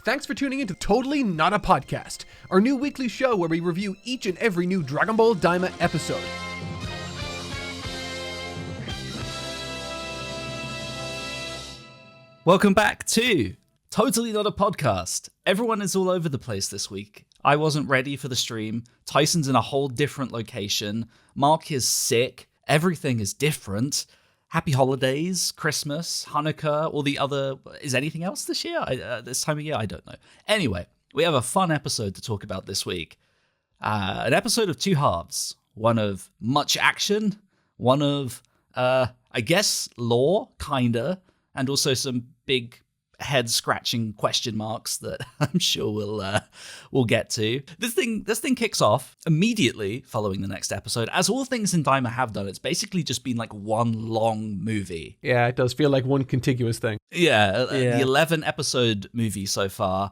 Thanks for tuning in to Totally Not a Podcast, our new weekly show where we review each and every new Dragon Ball Daima episode. Welcome back to Totally Not a Podcast. Everyone is all over the place this week. I wasn't ready for the stream. Tyson's in a whole different location. Mark is sick. Everything is different. Happy holidays, Christmas, Hanukkah, all the other... Is anything else this year? This time of year? I don't know. Anyway, we have a fun episode to talk about this week. An episode of two halves. One of much action. One of, I guess, lore, kinda. And also some big head-scratching question marks that I'm sure we'll get to. This thing kicks off immediately following the next episode. As all things in Daima have done, it's basically just been like one long movie. Yeah, it does feel like one contiguous thing. Yeah. The 11-episode movie so far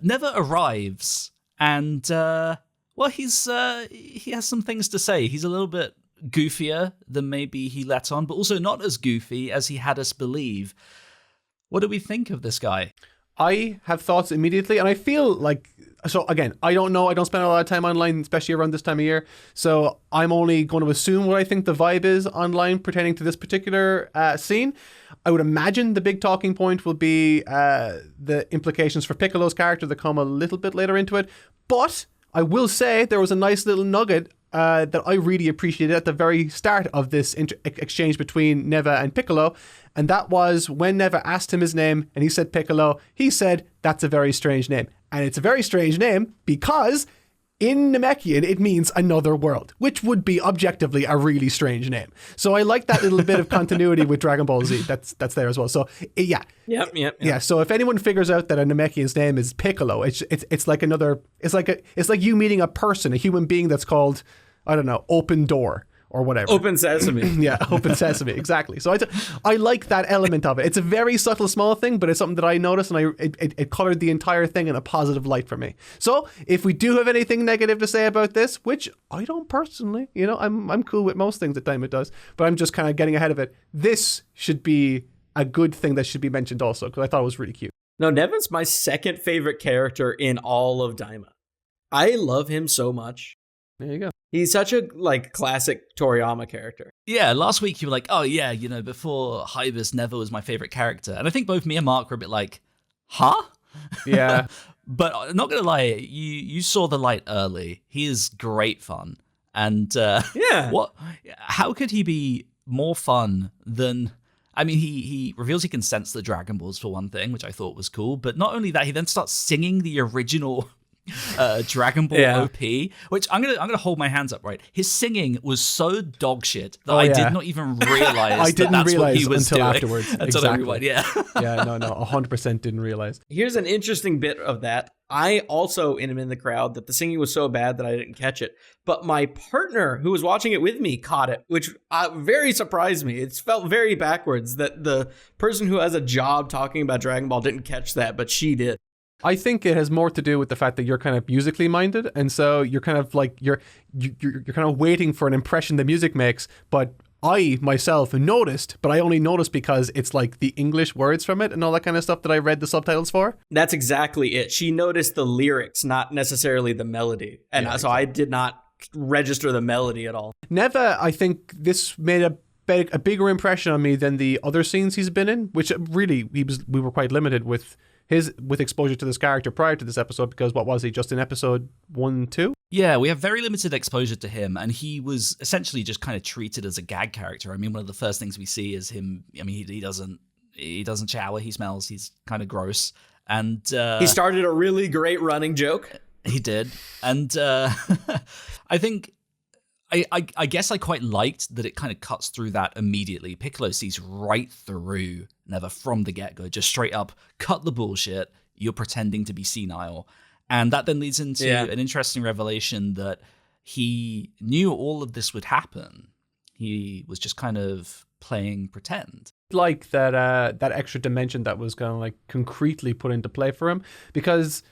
never arrives, and he has some things to say. He's a little bit goofier than maybe he let on, but also not as goofy as he had us believe. What do we think of this guy? I have thoughts immediately, and I feel like, so again, I don't know, I don't spend a lot of time online, especially around this time of year, so I'm only going to assume what I think the vibe is online pertaining to this particular scene. I would imagine the big talking point will be the implications for Piccolo's character that come a little bit later into it, but I will say there was a nice little nugget that I really appreciated at the very start of this exchange between Neva and Piccolo, and that was when Neva asked him his name and he said Piccolo, he said, "That's a very strange name." And it's a very strange name because in Namekian it means another world, which would be objectively a really strange name. So I like that little bit of continuity with Dragon Ball Z that's there as well. So yeah. Yep. So if anyone figures out that a Namekian's name is Piccolo, it's like another, it's like you meeting a person, a human being that's called, I don't know, Open Door or whatever. Open Sesame. Yeah, Open Sesame, exactly. So I like that element of it. It's a very subtle, small thing, but it's something that I noticed, and it colored the entire thing in a positive light for me. So if we do have anything negative to say about this, which I don't personally, I'm cool with most things that Daima does, but I'm just kind of getting ahead of it. This should be a good thing that should be mentioned also, because I thought it was really cute. No, Nevin's my second favorite character in all of Daima. I love him so much. There you go. He's such a classic Toriyama character. Yeah, last week you were like, oh yeah, before Hybis, Neva was my favorite character. And I think both me and Mark were a bit like, huh? Yeah. But I'm not going to lie, you saw the light early. He is great fun. And how could he be more fun than... I mean, he reveals he can sense the Dragon Balls for one thing, which I thought was cool. But not only that, he then starts singing the original... Dragon Ball OP, which I'm gonna hold my hands up, right? His singing was so dog shit that I did not even realize that's what he was until doing afterwards. until exactly. everyone, no, 100% didn't realize. Here's an interesting bit of that. I also am in the crowd that the singing was so bad that I didn't catch it, but my partner who was watching it with me caught it, which very surprised me. It felt very backwards that the person who has a job talking about Dragon Ball didn't catch that, but she did. I think it has more to do with the fact that you're kind of musically minded, and so you're kind of like you're kind of waiting for an impression the music makes. But I myself noticed, but I only noticed because it's like the English words from it and all that kind of stuff that I read the subtitles for. That's exactly it. She noticed the lyrics, not necessarily the melody, and so exactly. I did not register the melody at all. Neva, I think this made a bigger impression on me than the other scenes he's been in, which really we were quite limited with exposure to this character prior to this episode, because what was he, just in episode 1, 2? Yeah, we have very limited exposure to him, and he was essentially just kind of treated as a gag character. I mean, one of the first things we see is him. I mean, he doesn't shower, he smells, he's kind of gross, and he started a really great running joke. He did, and I think. I guess I quite liked that it kind of cuts through that immediately. Piccolo sees right through Neva from the get-go, just straight up, cut the bullshit, you're pretending to be senile. And that then leads into an interesting revelation that he knew all of this would happen. He was just kind of playing pretend. Like that extra dimension that was kind of like concretely put into play for him, because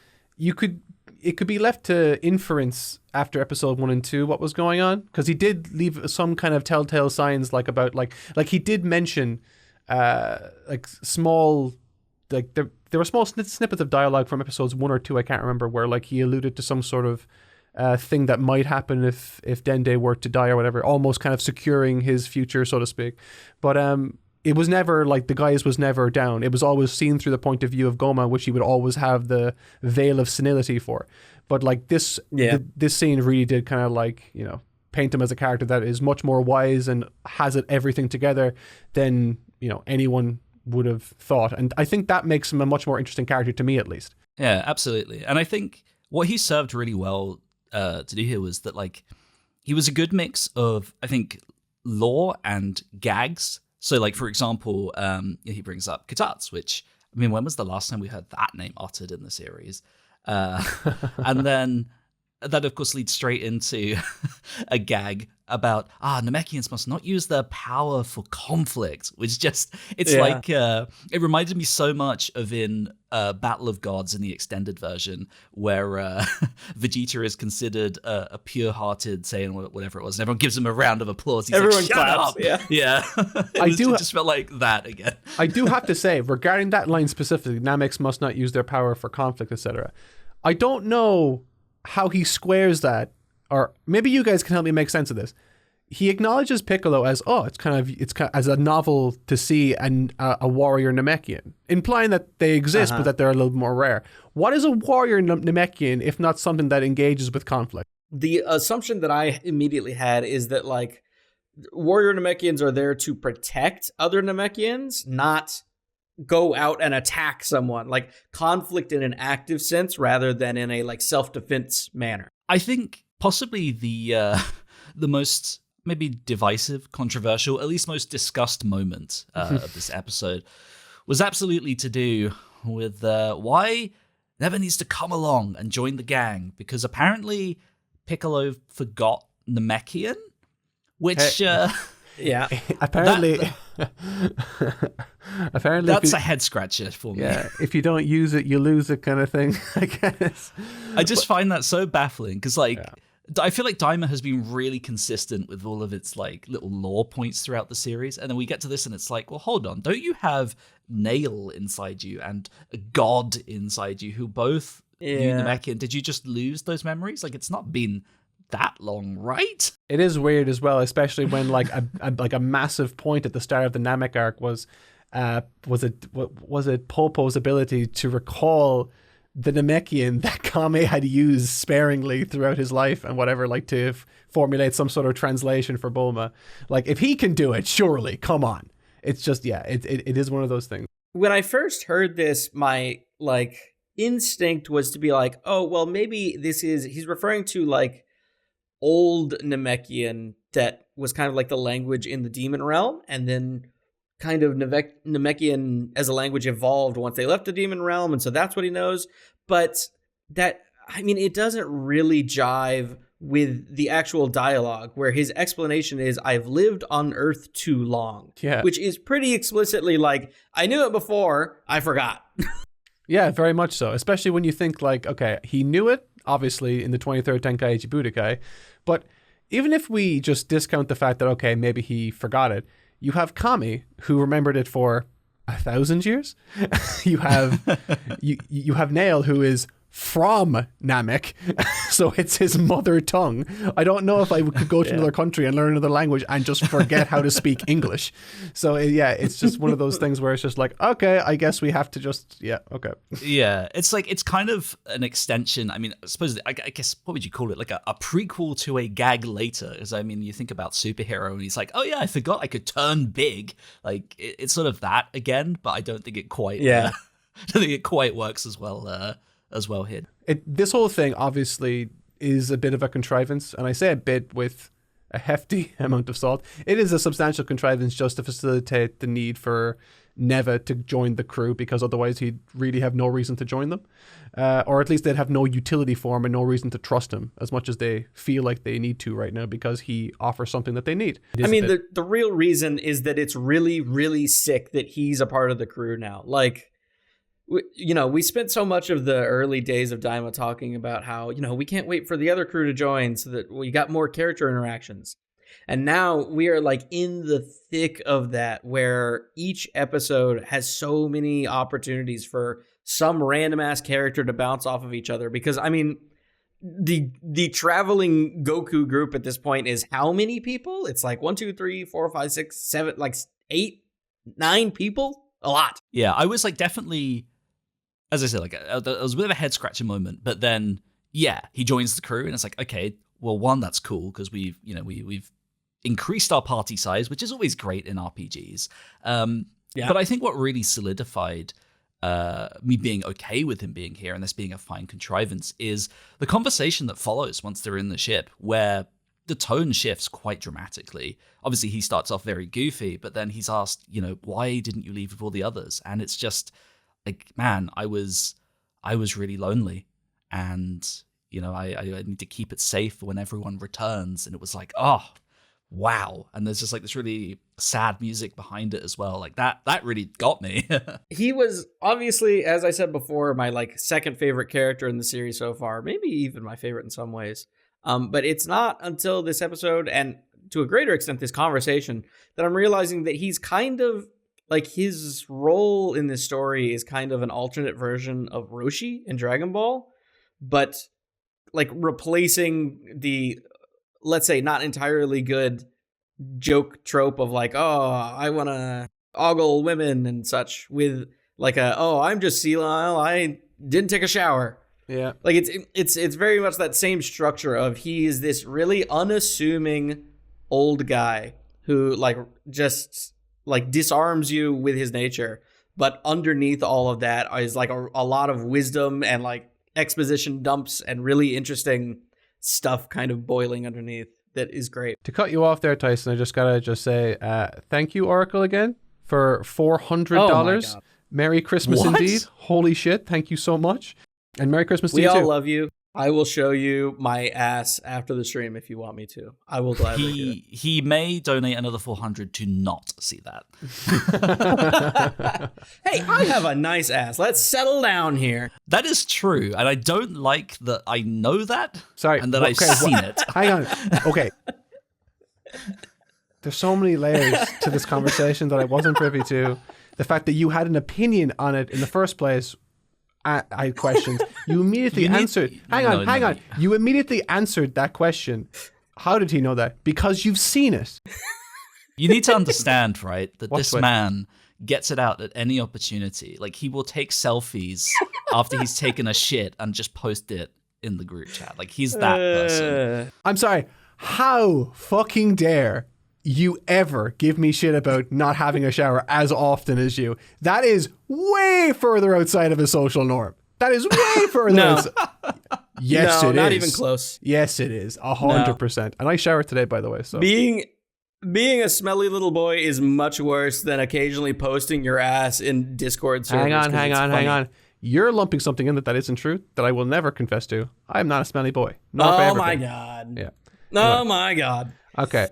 it could be left to inference after episode 1 and 2 what was going on, because he did leave some kind of telltale signs, like about like he did mention like small like there were small snippets of dialogue from episodes 1 or 2, I can't remember, where like he alluded to some sort of thing that might happen if Dende were to die or whatever, almost kind of securing his future, so to speak. But it was never like the guise was never down. It was always seen through the point of view of Goma, which he would always have the veil of senility for. But like this scene really did kind of like, you know, paint him as a character that is much more wise and has it everything together than, you know, anyone would have thought. And I think that makes him a much more interesting character to me, at least. Yeah, absolutely. And I think what he served really well to do here was that, like, he was a good mix of, I think, lore and gags. So, like, for example, he brings up Katats, which, I mean, when was the last time we heard that name uttered in the series? And then that, of course, leads straight into a gag about, Namekians must not use their power for conflict, which just, it's like, it reminded me so much of in Battle of Gods in the extended version, where Vegeta is considered a pure-hearted Saiyan, whatever it was, and everyone gives him a round of applause. He's everyone like, shut claps, up! Yeah. It just felt like that again. I do have to say, regarding that line specifically, Namex must not use their power for conflict, etc. I don't know how he squares that, or maybe you guys can help me make sense of this. He acknowledges Piccolo as, it's kind of as a novel to see a warrior Namekian, implying that they exist, but that they're a little more rare. What is a warrior Namekian if not something that engages with conflict? The assumption that I immediately had is that, like, warrior Namekians are there to protect other Namekians, not go out and attack someone. Like, conflict in an active sense rather than in a, like, self-defense manner. I think possibly the most maybe divisive, controversial, at least most discussed moment of this episode was absolutely to do with why Never needs to come along and join the gang, because apparently Piccolo forgot Namekian, which yeah, apparently that's a head scratcher for me. Yeah, if you don't use it, you lose it, kind of thing, I guess. I just find that so baffling, because I feel like Daima has been really consistent with all of its like little lore points throughout the series, and then we get to this and it's like, well, hold on, don't you have Nail inside you and a god inside you who both knew Namekian? Did you just lose those memories? Like, it's not been that long, right? It is weird as well, especially when like a massive point at the start of the Namek arc was it Popo's ability to recall the Namekian that Kame had used sparingly throughout his life and whatever, like to formulate some sort of translation for Bulma. Like, if he can do it, surely, come on. It's just, it is one of those things. When I first heard this, my like instinct was to be like, oh, well, maybe he's referring to like old Namekian that was kind of like the language in the demon realm, and then kind of Namekian as a language evolved once they left the demon realm, and so that's what he knows. But that, I mean, it doesn't really jive with the actual dialogue, where his explanation is, I've lived on Earth too long. Yeah. Which is pretty explicitly like, I knew it before, I forgot. Yeah, very much so. Especially when you think like, okay, he knew it, obviously, in the 23rd Tenkaichi Budokai, but even if we just discount the fact that, okay, maybe he forgot it, you have Kami, who remembered it for 1,000 years. You have you have Nail, who is from Namek, so it's his mother tongue. I don't know if I could go to another country and learn another language and just forget how to speak English. So it's just one of those things where it's just like, okay, I guess we have to just, okay. Yeah, it's like, it's kind of an extension. I mean, I suppose, I guess, what would you call it? Like a prequel to a gag later. Because, I mean, you think about Superhero and he's like, oh yeah, I forgot I could turn big. Like, it's sort of that again, but I don't think it quite, I don't think it quite works as well here. This whole thing obviously is a bit of a contrivance, and I say a bit with a hefty amount of salt. It is a substantial contrivance just to facilitate the need for Neva to join the crew, because otherwise he'd really have no reason to join them, or at least they'd have no utility for him and no reason to trust him as much as they feel like they need to right now, because he offers something that they need. I mean, the real reason is that it's really, really sick that he's a part of the crew now. Like, you know, we spent so much of the early days of Daima talking about how, you know, we can't wait for the other crew to join so that we got more character interactions. And now we are like in the thick of that, where each episode has so many opportunities for some random ass character to bounce off of each other. Because I mean, the traveling Goku group at this point is how many people? It's like 1, 2, 3, 4, 5, 6, 7, like 8, 9 people. A lot. Yeah, I was like definitely, as I said, like it was a bit of a head scratching moment. But then, yeah, he joins the crew, and it's like, okay, well, one, that's cool because we've increased our party size, which is always great in RPGs. But I think what really solidified me being okay with him being here and this being a fine contrivance is the conversation that follows once they're in the ship, where the tone shifts quite dramatically. Obviously, he starts off very goofy, but then he's asked, why didn't you leave with all the others? And it's just like, man, I was really lonely, and I need to keep it safe for when everyone returns. And it was like, oh, wow. And there's just like this really sad music behind it as well. Like that really got me. He was obviously, as I said before, my like second favorite character in the series so far, maybe even my favorite in some ways. But it's not until this episode, and to a greater extent this conversation, that I'm realizing that he's kind of like, his role in this story is kind of an alternate version of Roshi in Dragon Ball, but like replacing the, let's say, not entirely good joke trope of like, oh, I want to ogle women and such, with like I'm just senile, I didn't take a shower. Yeah. Like it's very much that same structure of, he is this really unassuming old guy who like just like disarms you with his nature, but underneath all of that is like a lot of wisdom and like exposition dumps and really interesting stuff kind of boiling underneath that is great. To cut you off there, Tyson, I just gotta say thank you, Oracle, again for $400. Oh, Merry Christmas. What? Indeed. Holy shit, thank you so much. And Merry Christmas to We you all too. love you. I will show you my ass after the stream if you want me to. I will gladly do it. He may donate another 400 to not see that. Hey, I have a nice ass. Let's settle down here. That is true, and I don't like that I know that. Sorry, and that I've seen it. Hang on. Okay. There's so many layers to this conversation that I wasn't privy to. The fact that you had an opinion on it in the first place, I had questions. You immediately answered. Hang on. You immediately answered that question. How did he know that? Because you've seen it. You need to understand, right, that What's this man gets it out at any opportunity. Like, he will take selfies after he's taken a shit and just post it in the group chat. Like, he's that person. I'm sorry. How fucking dare you ever give me shit about not having a shower as often as you? That is way further outside of a social norm. That is way further. No. outside. Yes, No, it is. not even close. Yes, it is. 100%. And I showered today, by the way. So Being a smelly little boy is much worse than occasionally posting your ass in Discord servers. hang on. You're lumping something in that isn't true, that I will never confess to. I'm not a smelly boy. Nor have I Oh ever my been. god. Yeah. Oh my god. Okay.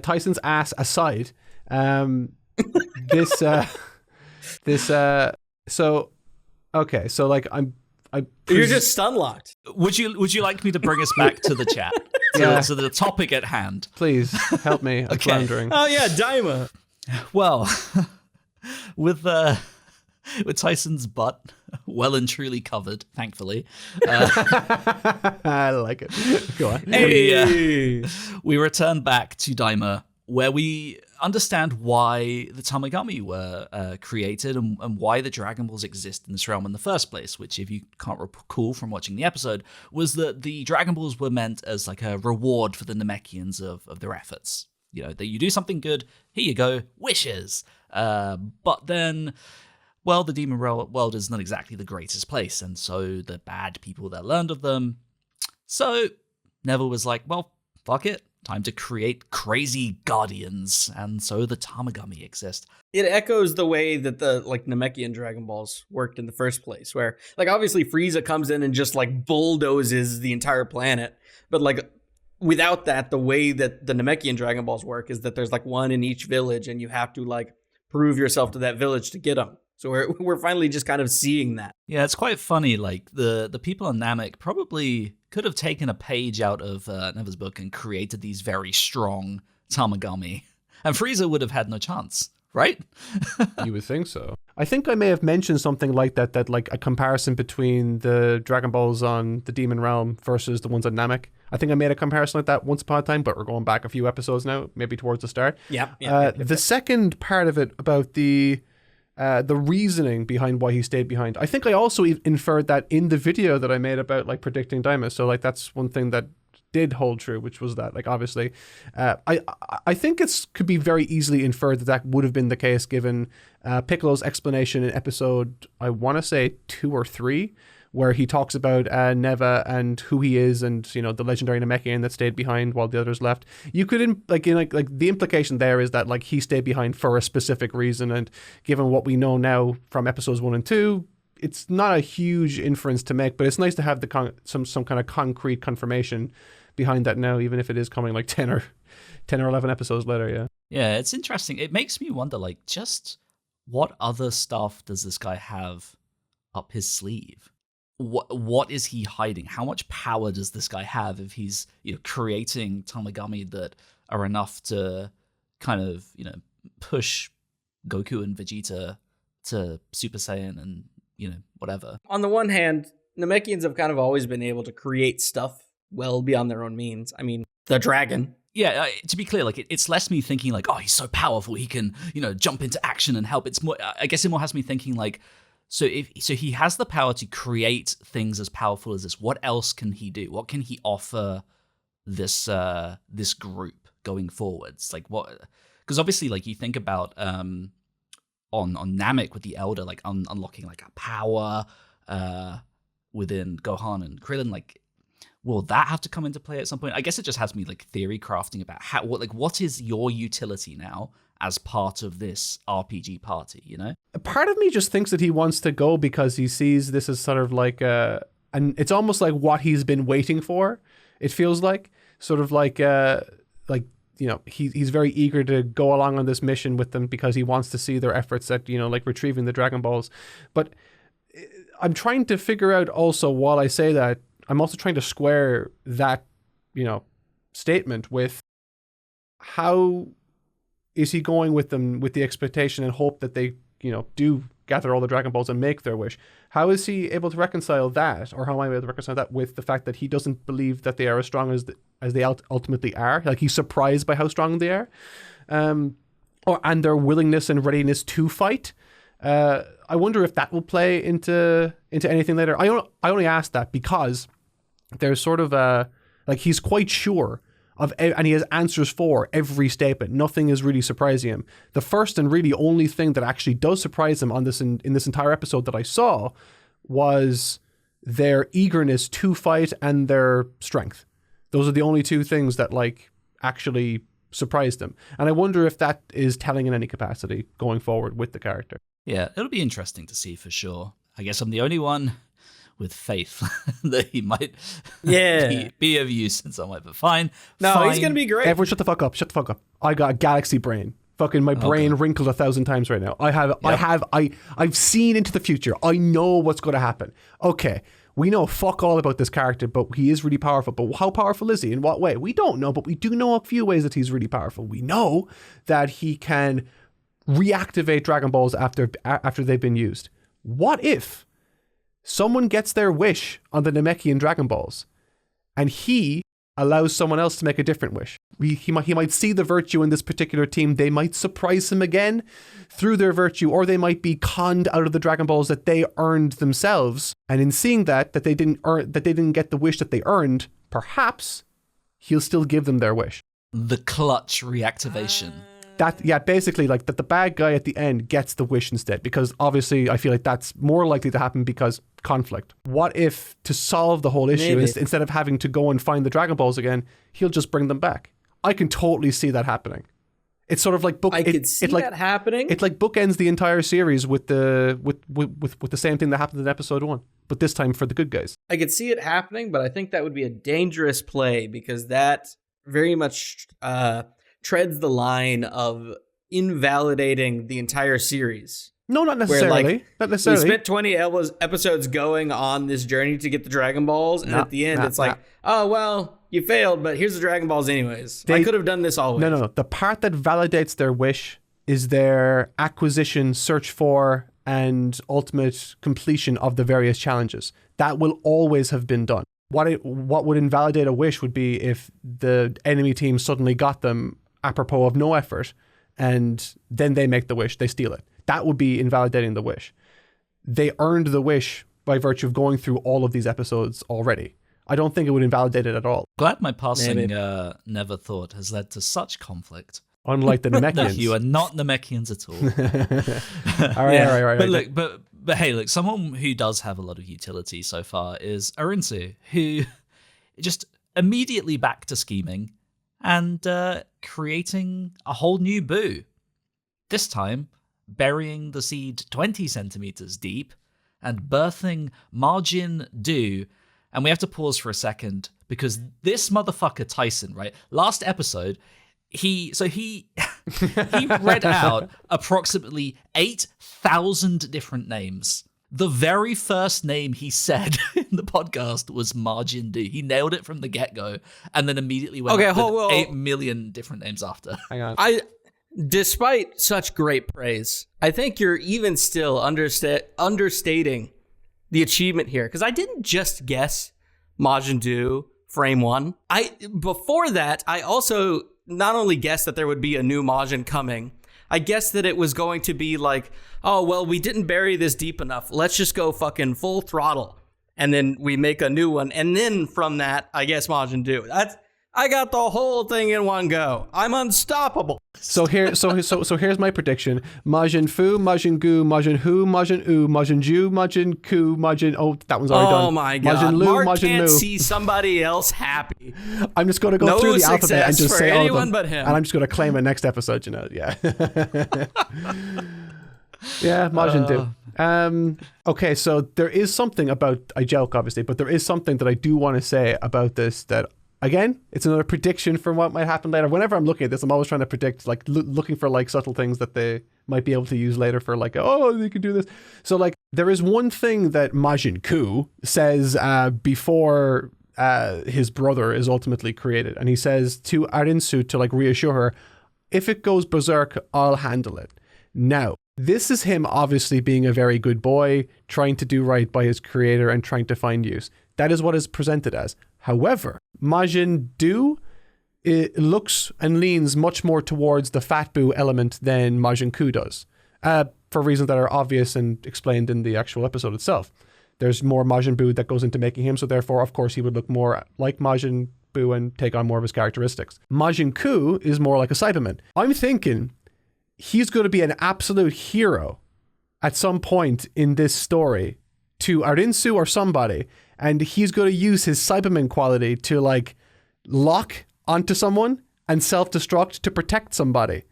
Tyson's ass aside, so like You're just stun locked. Would you like me to bring us back to the chat? Yeah. To the topic at hand. Please help me. I'm floundering. Oh yeah, Daima. Well, with Tyson's butt well and truly covered, thankfully. I like it. Go on. Hey. We return back to Daima, where we understand why the Tamagami were created and why the Dragon Balls exist in this realm in the first place, which, if you can't recall from watching the episode, was that the Dragon Balls were meant as like a reward for the Namekians of their efforts. You know, that you do something good, here you go, wishes. But then, well, the demon world is not exactly the greatest place, and so the bad people that learned of them. So Neville was like, well, fuck it. Time to create crazy guardians, and so the Tamagami exist. It echoes the way that the like Namekian Dragon Balls worked in the first place, where like obviously Frieza comes in and just like bulldozes the entire planet, but like without that, the way that the Namekian Dragon Balls work is that there's like one in each village, and you have to like prove yourself to that village to get them. So we're finally just kind of seeing that. Yeah, it's quite funny. Like the people on Namek probably could have taken a page out of Neva's book and created these very strong Tamagami, and Frieza would have had no chance, right? You would think so. I think I may have mentioned something like that like a comparison between the Dragon Balls on the Demon Realm versus the ones on Namek. I think I made a comparison like that once upon a time, but we're going back a few episodes now, maybe towards the start. The second part of it about the reasoning behind why he stayed behind. I think I also inferred that in the video that I made about like predicting Daima. So like that's one thing that did hold true, which was that like obviously I think it's could be very easily inferred that would have been the case given Piccolo's explanation in episode I want to say 2 or 3, where he talks about Neva and who he is, and you know the legendary Namekian that stayed behind while the others left. You could like the implication there is that like he stayed behind for a specific reason, and given what we know now from episodes 1 and 2, it's not a huge inference to make, but it's nice to have the some kind of concrete confirmation behind that now, even if it is coming like 10 or 11 episodes later. Yeah, it's interesting. It makes me wonder, like, just what other stuff does this guy have up his sleeve? What is he hiding? How much power does this guy have if he's, you know, creating Tamagami that are enough to kind of, you know, push Goku and Vegeta to Super Saiyan and, you know, whatever? On the one hand, Namekians have kind of always been able to create stuff well beyond their own means. I mean, the dragon. Yeah, to be clear, like it's less me thinking like, oh, he's so powerful, he can, you know, jump into action and help. It's more, I guess, it more has me thinking like, so he has the power to create things as powerful as this. What else can he do? What can he offer this this group going forwards? Like what? Because obviously, like you think about on Namek with the Elder, like unlocking like a power within Gohan and Krillin, like. Will that have to come into play at some point? I guess it just has me like theory crafting about what is your utility now as part of this RPG party, you know? A part of me just thinks that he wants to go because he sees this as sort of like and it's almost like what he's been waiting for. It feels like sort of like you know, he's very eager to go along on this mission with them because he wants to see their efforts at, you know, like retrieving the Dragon Balls. But I'm trying to figure out also, while I say that, I'm also trying to square that, you know, statement with how is he going with them with the expectation and hope that they, you know, do gather all the Dragon Balls and make their wish. How is he able to reconcile that, or how am I able to reconcile that with the fact that he doesn't believe that they are as strong as they ultimately are? Like he's surprised by how strong they are, and their willingness and readiness to fight. I wonder if that will play into anything later. I only ask that because there's sort of like he's quite sure of, and he has answers for every statement. Nothing is really surprising him. The first and really only thing that actually does surprise him on this in this entire episode that I saw was their eagerness to fight and their strength. Those are the only two things that like actually surprised him. And I wonder if that is telling in any capacity going forward with the character. Yeah, it'll be interesting to see for sure. I guess I'm the only one with faith that he might be of use in some way, but fine. No, he's going to be great. Everyone shut the fuck up. Shut the fuck up. I got a galaxy brain. Fucking my brain wrinkled 1,000 times right now. I've seen into the future. I know what's going to happen. Okay. We know fuck all about this character, but he is really powerful. But how powerful is he? In what way? We don't know, but we do know a few ways that he's really powerful. We know that he can reactivate Dragon Balls after they've been used. What if someone gets their wish on the Namekian Dragon Balls and he allows someone else to make a different wish? He might see the virtue in this particular team. They might surprise him again through their virtue, or they might be conned out of the Dragon Balls that they earned themselves. And in seeing that they didn't get the wish that they earned, perhaps he'll still give them their wish. The clutch reactivation. Basically like that the bad guy at the end gets the wish instead, because obviously I feel like that's more likely to happen because conflict. What if to solve the whole issue, instead of having to go and find the Dragon Balls again, he'll just bring them back? I can totally see that happening. It's sort of like that happening. It like bookends the entire series with the same thing that happened in episode 1, but this time for the good guys. I could see it happening, but I think that would be a dangerous play because that very much treads the line of invalidating the entire series. No, not Where, necessarily. Not necessarily. We spent 20 episodes going on this journey to get the Dragon Balls, and at the end, it's like, oh, well, you failed, but here's the Dragon Balls anyways. I could have done this always. No. The part that validates their wish is their acquisition, search for, and ultimate completion of the various challenges. That will always have been done. What would invalidate a wish would be if the enemy team suddenly got them apropos of no effort, and then they make the wish, they steal it. That would be invalidating the wish. They earned the wish by virtue of going through all of these episodes already. I don't think it would invalidate it at all. Glad my passing never thought has led to such conflict. Unlike the Namekians. You are not Namekians at all. All right. But look, but hey, look, someone who does have a lot of utility so far is Arinsu, who just immediately back to scheming and creating a whole new Boo. This time, burying the seed 20 centimeters deep and birthing Majin Do. And we have to pause for a second because this motherfucker Tyson, right? Last episode, he read out approximately 8,000 different names. The very first name he said in the podcast was Majin Do. He nailed it from the get-go and then immedistating with 8 million different names after. Hang on. Despite such great praise, I think you're even still understating the achievement here, because I didn't just guess Majin Do frame 1. Before that, I also not only guessed that there would be a new Majin coming, I guessed that it was going to be like, oh, well, we didn't bury this deep enough. Let's just go fucking full throttle. And then we make a new one. And then from that, I guess Majin Do. I got the whole thing in one go. I'm unstoppable. So here's my prediction: Majin Fu, Majin Gu, Majin Hu, Majin U, Majin Ju, Majin Ku, Majin. Oh, that one's already done. Oh my god! Majin Lu, Mark Majin can't Mu. see somebody else happy. I'm just going to go through the alphabet and just say all of them, but him. and I'm just going to claim it next episode. You know, yeah. Yeah, Majin Do. Okay, so there is something about, I joke obviously, but there is something that I do want to say about this that. Again, it's another prediction for what might happen later. Whenever I'm looking at this, I'm always trying to predict, like looking for like subtle things that they might be able to use later for like, oh, they could do this. So like there is one thing that Majin Ku says before his brother is ultimately created. And he says to Arinsu to like reassure her, if it goes berserk, I'll handle it. Now, this is him obviously being a very good boy, trying to do right by his creator and trying to find use. That is what is presented as. However, Majin Do looks and leans much more towards the Fat Boo element than Majin Ku does, for reasons that are obvious and explained in the actual episode itself. There's more Majin Buu that goes into making him, so therefore, of course, he would look more like Majin Buu and take on more of his characteristics. Majin Ku is more like a Cyberman. I'm thinking he's going to be an absolute hero at some point in this story to Arinsu or somebody, and he's going to use his Cyberman quality to like lock onto someone and self-destruct to protect somebody.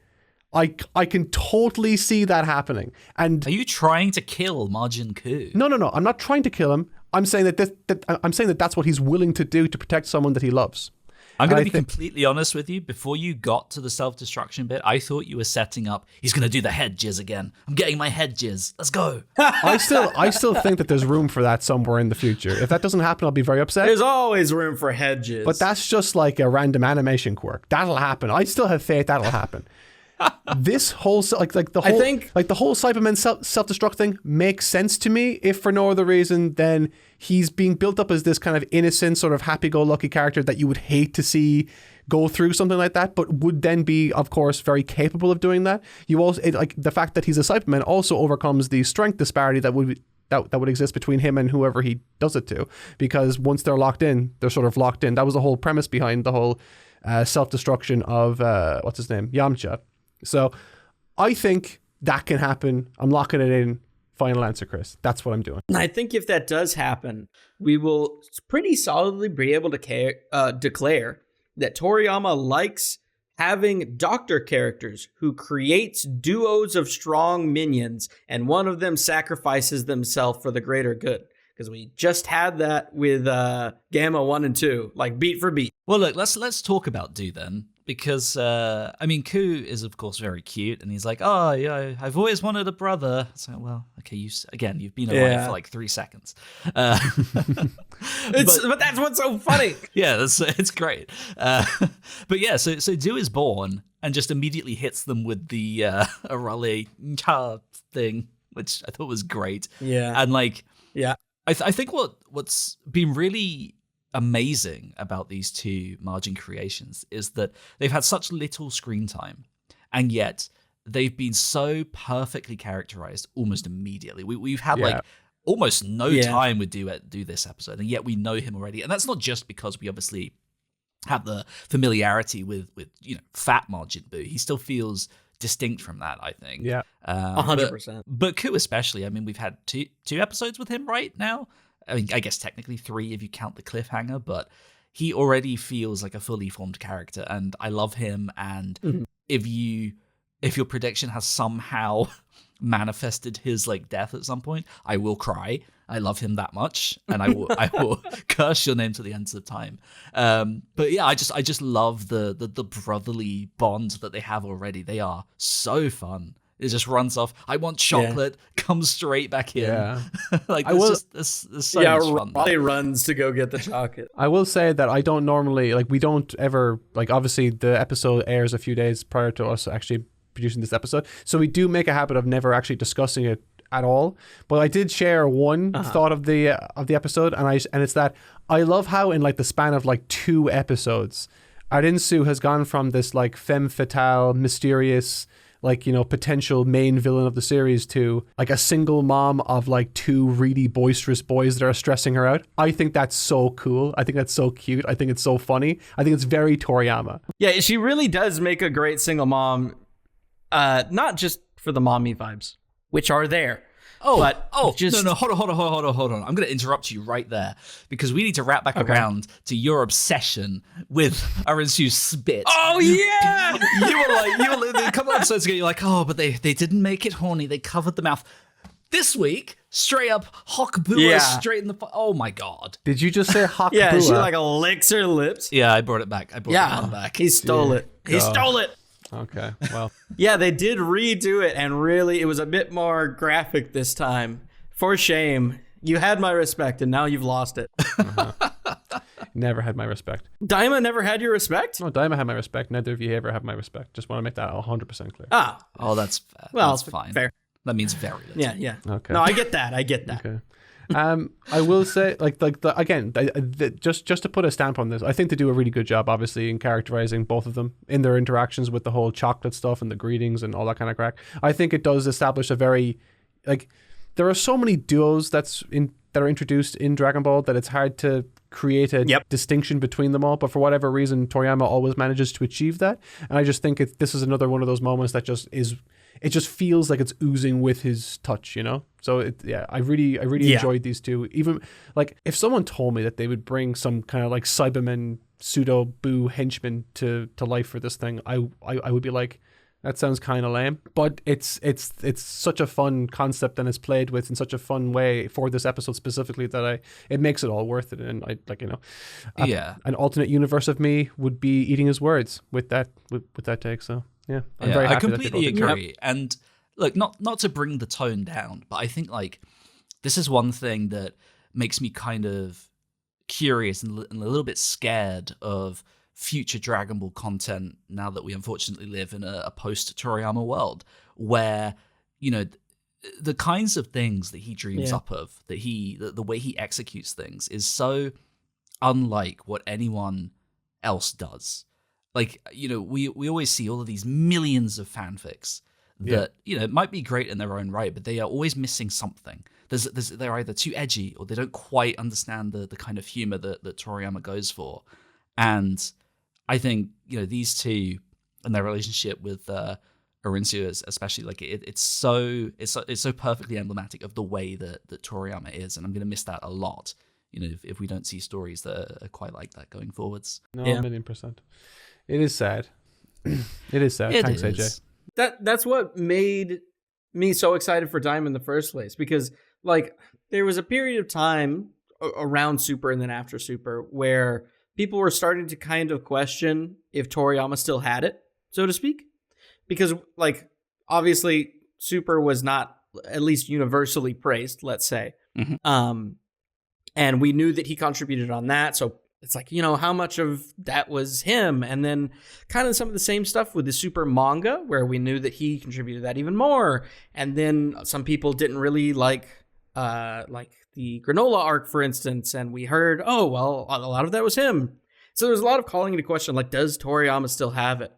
I can totally see that happening. And are you trying to kill Majin Ku? No. I'm not trying to kill him. I'm saying that that's what he's willing to do to protect someone that he loves. I'm going to be completely honest with you. Before you got to the self-destruction bit, I thought you were setting up, he's going to do the head jizz again. I'm getting my head jizz. Let's go. I still think that there's room for that somewhere in the future. If that doesn't happen, I'll be very upset. There's always room for head jizz. But that's just like a random animation quirk. That'll happen. I still have faith that'll happen. This whole the whole Cyberman self-destruct thing makes sense to me, if for no other reason than he's being built up as this kind of innocent, sort of happy-go-lucky character that you would hate to see go through something like that, but would then be, of course, very capable of doing that. You also like the fact that he's a Cyberman also overcomes the strength disparity that would exist between him and whoever he does it to, because once they're locked in, they're sort of locked in. That was the whole premise behind the whole self-destruction of what's his name, Yamcha. So I think that can happen. I'm locking it in. Final answer, Chris. That's what I'm doing. I think if that does happen, we will pretty solidly be able to declare that Toriyama likes having doctor characters who creates duos of strong minions, and one of them sacrifices themselves for the greater good. Because we just had that with Gamma 1 and 2, like beat for beat. Well, look, let's talk about Do then. because I mean, Ku is of course very cute, and he's like, "Oh, yeah, I've always wanted a brother." So, well, okay, you've been alive for like 3 seconds. But that's what's so funny. Yeah, it's great. But yeah, so Do is born and just immediately hits them with the Arale Cha thing, which I thought was great. Yeah, and like, yeah, I think what's been really amazing about these two Margin creations is that they've had such little screen time, and yet they've been so perfectly characterized almost immediately. We've had like almost no time with do this episode, and yet we know him already. And that's not just because we obviously have the familiarity with fat Majin Do. He still feels distinct from that, I think. Yeah, 100%. But Ku especially. I mean, we've had two episodes with him right now. I mean, I guess technically 3 if you count the cliffhanger, but he already feels like a fully formed character, and I love him. And if your prediction has somehow manifested his like death at some point, I will cry. I love him that much, and I will curse your name to the ends of time. But yeah, I just love the brotherly bond that they have already. They are so fun. It just runs off. I want chocolate. Comes straight back in. Yeah. Like there's so much fun. Raleigh runs to go get the chocolate. I will say that I don't normally we don't ever obviously the episode airs a few days prior to us actually producing this episode, so we do make a habit of never actually discussing it at all. But I did share one thought of the episode, and it's that I love how in like the span of like 2 episodes, Arinsu has gone from this like femme fatale, mysterious, potential main villain of the series to like a single mom of like 2 really boisterous boys that are stressing her out. I think that's so cool. I think that's so cute. I think it's so funny. I think it's very Toriyama. Yeah, she really does make a great single mom, not just for the mommy vibes, which are there. No, hold on. I'm going to interrupt you right there because we need to wrap back around to your obsession with Arinsu's spit. Oh yeah, you were like a couple episodes ago. You're like, oh, but they didn't make it horny. They covered the mouth. This week, straight up Hokbua straight in the. Oh my god! Did you just say Hokbua? Yeah, she like licks her lips. Yeah, I brought it back. It back. He stole it. He stole it. Okay, well. Yeah, they did redo it, and really, it was a bit more graphic this time. For shame. You had my respect, and now you've lost it. Never had my respect. Daima never had your respect? No, Daima had my respect. Neither of you ever have my respect. Just want to make that 100% clear. Oh, that's fair. Well, that's fine. Fair. That means very little. Yeah. Okay. No, I get that. Okay. I will say, just to put a stamp on this, I think they do a really good job, obviously, in characterizing both of them in their interactions with the whole chocolate stuff and the greetings and all that kind of crack. I think it does establish a very, there are so many duos that are introduced in Dragon Ball that it's hard to create a distinction between them all. But for whatever reason, Toriyama always manages to achieve that. And I just think this is another one of those moments that just is. It just feels like it's oozing with his touch, So I really enjoyed these two. Even if someone told me that they would bring some kind of like Cybermen pseudo boo henchman to life for this thing, I would be like, that sounds kind of lame. But it's such a fun concept and it's played with in such a fun way for this episode specifically that it makes it all worth it. And an alternate universe of me would be eating his words with that take. So. Yeah, I'm very happy. I completely agree. And look, not to bring the tone down, but I think this is one thing that makes me kind of curious and a little bit scared of future Dragon Ball content now that we unfortunately live in a post-Toriyama world where, the kinds of things that he dreams up of, the way he executes things is so unlike what anyone else does. We always see all of these millions of fanfics that, might be great in their own right, but they are always missing something. They're either too edgy or they don't quite understand the kind of humor that Toriyama goes for. And I think, these two and their relationship with Arinsu especially, it's so perfectly emblematic of the way that Toriyama is. And I'm going to miss that a lot, if we don't see stories that are quite like that going forwards. No, 1,000,000%. It is sad. It is sad. Thanks, AJ. That's what made me so excited for Daima in the first place, because there was a period of time around Super and then after Super where people were starting to kind of question if Toriyama still had it, so to speak. Because, like, obviously, Super was not at least universally praised, let's say. Mm-hmm. And we knew that he contributed on that. So it's like, you know, how much of that was him? And then kind of some of the same stuff with the Super manga, where we knew that he contributed that even more. And then some people didn't really like the Granola arc, for instance. And we heard, oh, well, a lot of that was him. So there's a lot of calling into question, like, does Toriyama still have it?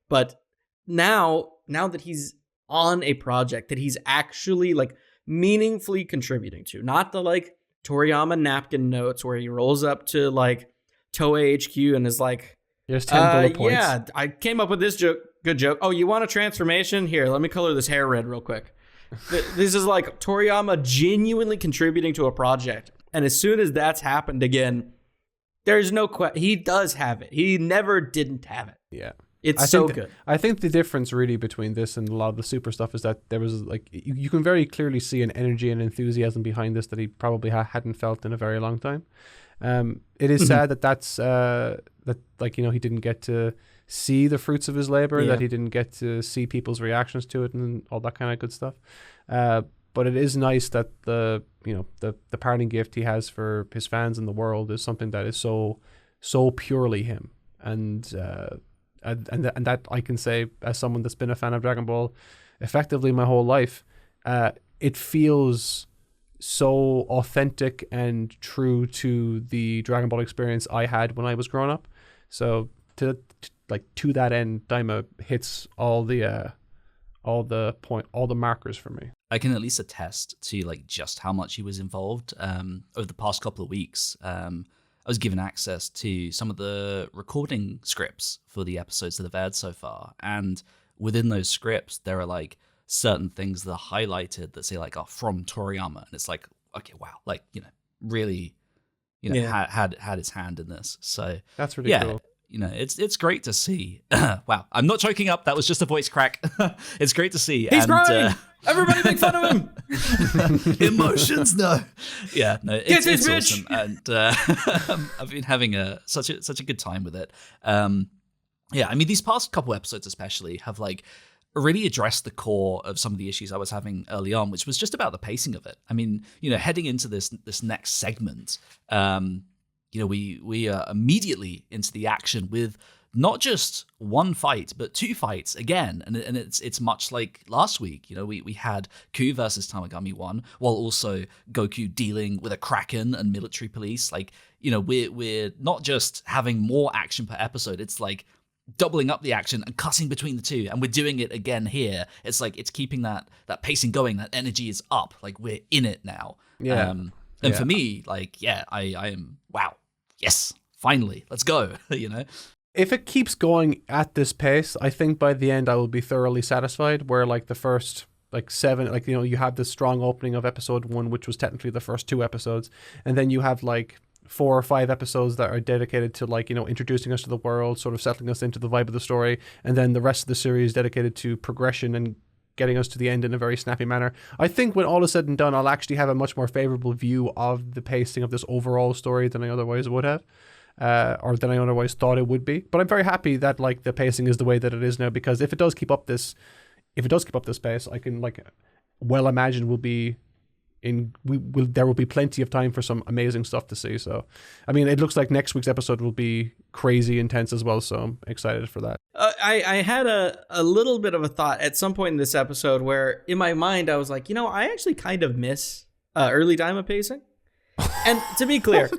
But now that he's on a project that he's actually, like, meaningfully contributing to, not the, like, Toriyama napkin notes where he rolls up to, like, Toei HQ and is like, here's 10 bullet points. Yeah, I came up with this good joke. Oh, you want a transformation? Here, let me color this hair red real quick. This is like Toriyama genuinely contributing to a project. And as soon as that's happened again, there's no question. He does have it. He never didn't have it. Yeah. It's so good. I think the difference really between this and a lot of the Super stuff is that there was, like, you can very clearly see an energy and enthusiasm behind this that he probably hadn't felt in a very long time. It is sad that that, like, you know, he didn't get to see the fruits of his labor, that he didn't get to see people's reactions to it and all that kind of good stuff. But it is nice that the parting gift he has for his fans and the world is something that is so purely him. And that I can say, as someone that's been a fan of Dragon Ball effectively my whole life, it feels so authentic and true to the Dragon Ball experience I had when I was growing up. So to that end, Daima hits all the markers for me. I can at least attest to, like, just how much he was involved over the past couple of weeks. I was given access to some of the recording scripts for the episodes that have aired so far. And within those scripts, there are, like, certain things that are highlighted that say, like, oh, from Toriyama. And it's like, okay, wow. Like, you know, really, you know, had his hand in this. So that's really cool. You know, it's great to see. Wow, I'm not choking up. That was just a voice crack. It's great to see. He's crying. Everybody make fun of him. Emotions, no. Yeah, no, it's awesome, and I've been having such a good time with it. Yeah, I mean, these past couple episodes especially have, like, really addressed the core of some of the issues I was having early on, which was just about the pacing of it. I mean, you know, heading into this next segment, you know, we are immediately into the action with not just one fight, but two fights again. And it's much like last week. You know, we had Ku versus Tamagami 1, while also Goku dealing with a Kraken and military police. Like, you know, we're not just having more action per episode. It's like doubling up the action and cutting between the two. And we're doing it again here. It's like, it's keeping that pacing going. That energy is up. Like, we're in it now. Yeah. And for me, like, yeah, I am, wow, yes, finally, let's go, you know? If it keeps going at this pace, I think by the end I will be thoroughly satisfied, where, like, the first, like, 7, like, you know, you have this strong opening of episode 1, which was technically the first 2 episodes, and then you have, like, 4 or 5 episodes that are dedicated to, like, you know, introducing us to the world, sort of settling us into the vibe of the story, and then the rest of the series dedicated to progression and getting us to the end in a very snappy manner. I think when all is said and done, I'll actually have a much more favorable view of the pacing of this overall story than I otherwise would have, or than I otherwise thought it would be. But I'm very happy that, like, the pacing is the way that it is now, because if it does keep up this pace, I can, like, well imagine there will be plenty of time for some amazing stuff to see. So, I mean, it looks like next week's episode will be crazy intense as well. So I'm excited for that. I had a little bit of a thought at some point in this episode where, in my mind, I was like, you know, I actually kind of miss early Daima pacing. And to be clear,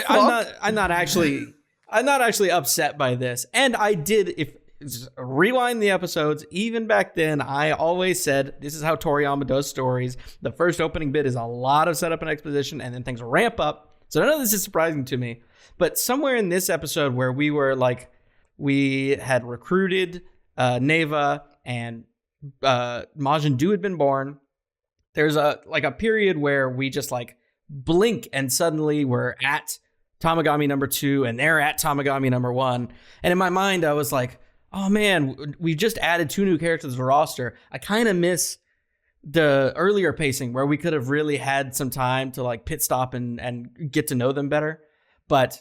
I'm not actually upset by this. And I did, just rewind the episodes, even back then, I always said, this is how Toriyama does stories. The first opening bit is a lot of setup and exposition, and then things ramp up. So none of this is surprising to me. But somewhere in this episode where we were like, we had recruited Neva, and Majin Do had been born, there's a period where we just, like, blink and suddenly we're at Tamagami number 2 and they're at Tamagami number 1. And in my mind, I was like, oh man, we just added 2 new characters to the roster. I kind of miss the earlier pacing where we could have really had some time to, like, pit stop and get to know them better. But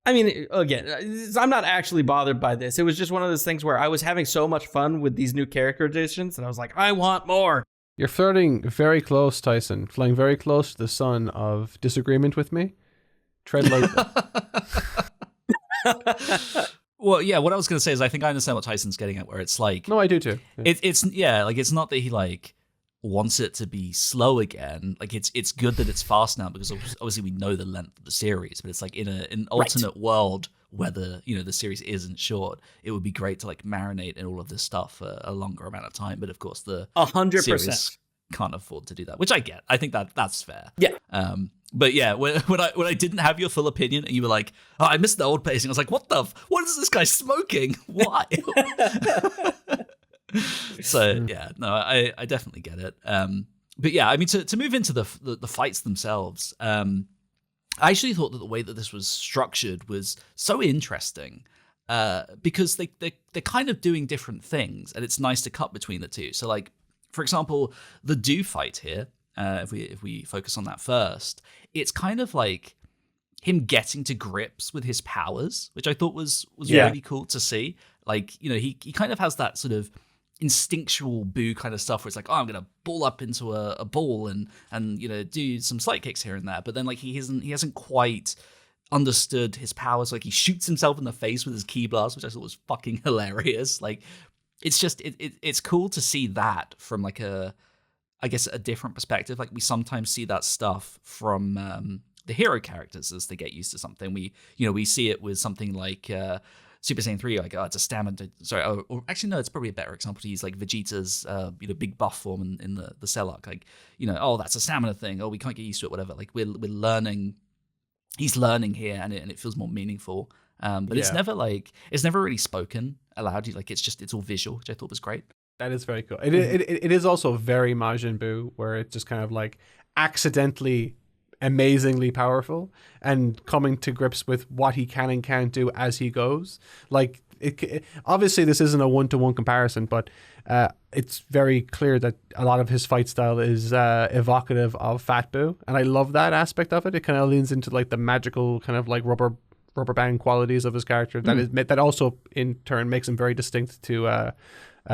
I mean, again, I'm not actually bothered by this. It was just one of those things where I was having so much fun with these new character additions, and I was like, I want more. You're flirting very close, Tyson. Flying very close to the sun of disagreement with me. Tread lightly. Well, yeah, what I was going to say is I think I understand what Tyson's getting at, where it's like... No, I do too. Yeah. It's not that he, like, wants it to be slow again. Like, it's good that it's fast now, because obviously we know the length of the series, but it's like in an alternate world where the series isn't short, it would be great to, like, marinate in all of this stuff for a longer amount of time. But of course, the 100% series can't afford to do that, which I get. I think that's fair. Yeah. But yeah, when I didn't have your full opinion, and you were like, "Oh, I missed the old pacing," I was like, "What is this guy smoking? Why?" So yeah, no, I definitely get it. But yeah, I mean, to move into the fights themselves, I actually thought that the way that this was structured was so interesting, because they're kind of doing different things, and it's nice to cut between the two. So, like, for example, the Do fight here. If we focus on that first, it's kind of like him getting to grips with his powers, which I thought was really cool to see. Like, he kind of has that sort of instinctual Boo kind of stuff where it's like, oh, I'm gonna ball up into a ball and do some slight kicks here and there, but then like he hasn't quite understood his powers. Like, he shoots himself in the face with his ki blast, which I thought was fucking hilarious. Like, it's just it's cool to see that from like a different perspective. Like, we sometimes see that stuff from the hero characters as they get used to something. We see it with something like Super Saiyan 3, like, it's a stamina. Sorry, or actually no, it's probably a better example to use like Vegeta's big buff form in the Cell arc. Like, that's a stamina thing. Oh, we can't get used to it. Whatever. Like, we're learning. He's learning here, and it feels more meaningful. But it's never really spoken aloud. It's all visual, which I thought was great. That is very cool. It is also very Majin Buu, where it's just kind of like accidentally amazingly powerful and coming to grips with what he can and can't do as he goes. Like, obviously this isn't a one-to-one comparison, but it's very clear that a lot of his fight style is evocative of Fat Buu, and I love that aspect of it. It kind of leans into like the magical kind of like rubber band qualities of his character that also in turn makes him very distinct to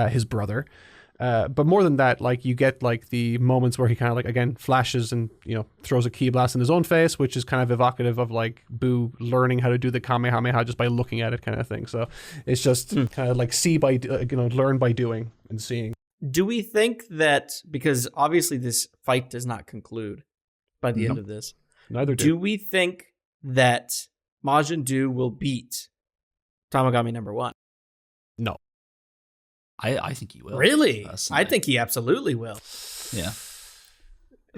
his brother. But more than that, like, you get like the moments where he kind of like, again, flashes and throws a ki blast in his own face, which is kind of evocative of like Boo learning how to do the Kamehameha just by looking at it, kind of thing. So it's just kind of like learn by doing and seeing. Do we think that, because obviously this fight does not conclude by the end of this, neither do we think that Majin Do will beat Tamagami number 1? No. I think he will. Really? Personally. I think he absolutely will. Yeah.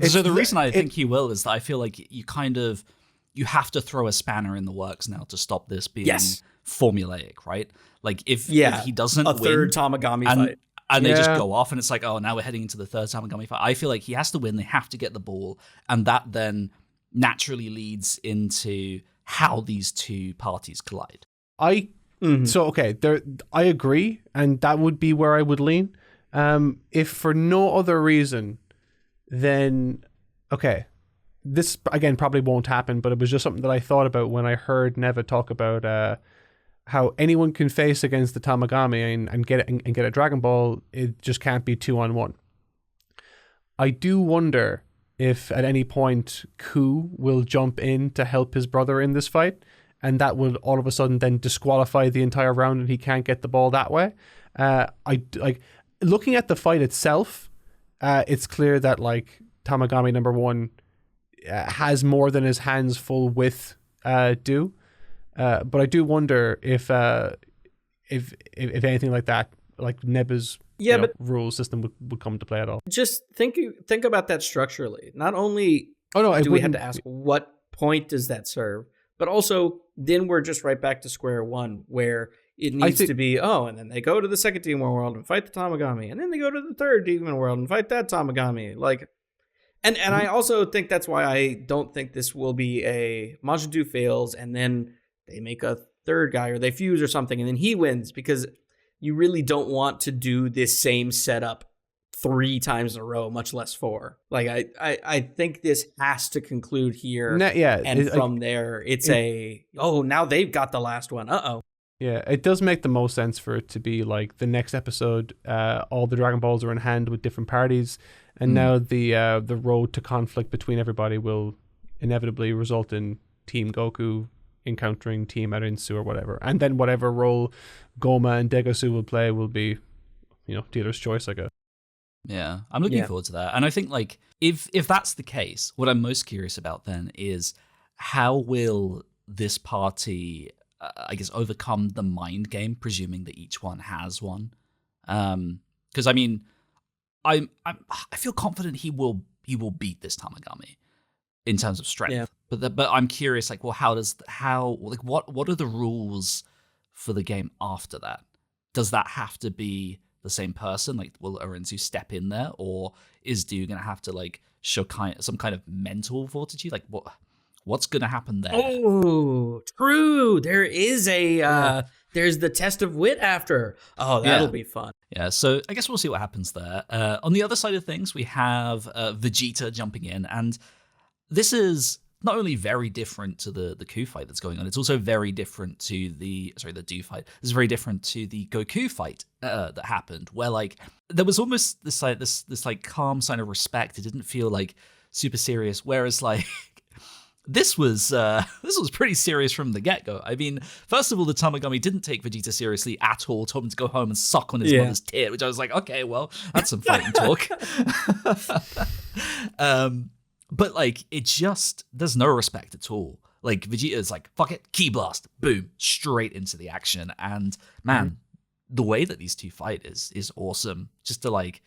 So the reason I think he will is that I feel like you have to throw a spanner in the works now to stop this being formulaic, right? Like, if he doesn't win, third Tamagami fight. And they just go off, and it's like, oh, now we're heading into the third Tamagami fight. I feel like he has to win. They have to get the ball, and that then naturally leads into how these two parties collide. So, okay, I agree, and that would be where I would lean. If for no other reason, then, okay, this, again, probably won't happen, but it was just something that I thought about when I heard Neva talk about how anyone can face against the Tamagami and get a Dragon Ball. It just can't be 2-on-1. I do wonder if at any point Ku will jump in to help his brother in this fight, and that will all of a sudden then disqualify the entire round and he can't get the ball that way. I like looking at the fight itself. It's clear that like Tamagami number 1 has more than his hands full with Do, but I do wonder if anything like that, like Neba's rule system would come to play at all. Just think about that structurally. Not only do we have to ask what point does that serve, but also then we're just right back to square one, where it needs to be, and then they go to the second Demon World and fight the Tamagami, and then they go to the third Demon World and fight that Tamagami. Like, and I also think that's why I don't think this will be a Majin Do fails and then they make a third guy or they fuse or something and then he wins, because you really don't want to do this same setup 3 times in a row, much less 4. Like I think this has to conclude here. And from there, it's now they've got the last one. Yeah, it does make the most sense for it to be like the next episode, all the Dragon Balls are in hand with different parties, and now the road to conflict between everybody will inevitably result in Team Goku encountering Team Arinsu or whatever. And then whatever role Goma and Degosu will play will be, dealer's choice, I guess. Yeah, I'm looking forward to that. And I think, like, if that's the case, what I'm most curious about then is how will this party, I guess, overcome the mind game, presuming that each one has one. Because I mean, I feel confident he will beat this Tamagami in terms of strength. Yeah. But I'm curious, like, well, what are the rules for the game after that? Does that have to be the same person? Like, will Arinsu step in there, or is Do gonna have to like show some kind of mental fortitude? Like, what's gonna happen there? Oh, true. There is there's the test of wit after. Oh, that'll be fun. Yeah, so I guess we'll see what happens there. On the other side of things, we have Vegeta jumping in, and this is not only very different to the Ku fight that's going on, it's also very different to the Do fight. It's very different to the Goku fight that happened, where like there was almost this like calm sign of respect. It didn't feel like super serious, whereas like this was pretty serious from the get-go. I mean, first of all, the Tamagami didn't take Vegeta seriously at all, told him to go home and suck on his mother's tit, which I was like, okay, well, that's some fighting talk. But like, there's no respect at all. Like, Vegeta's like, fuck it, ki blast, boom, straight into the action. And man, the way that these two fight is awesome. Just to like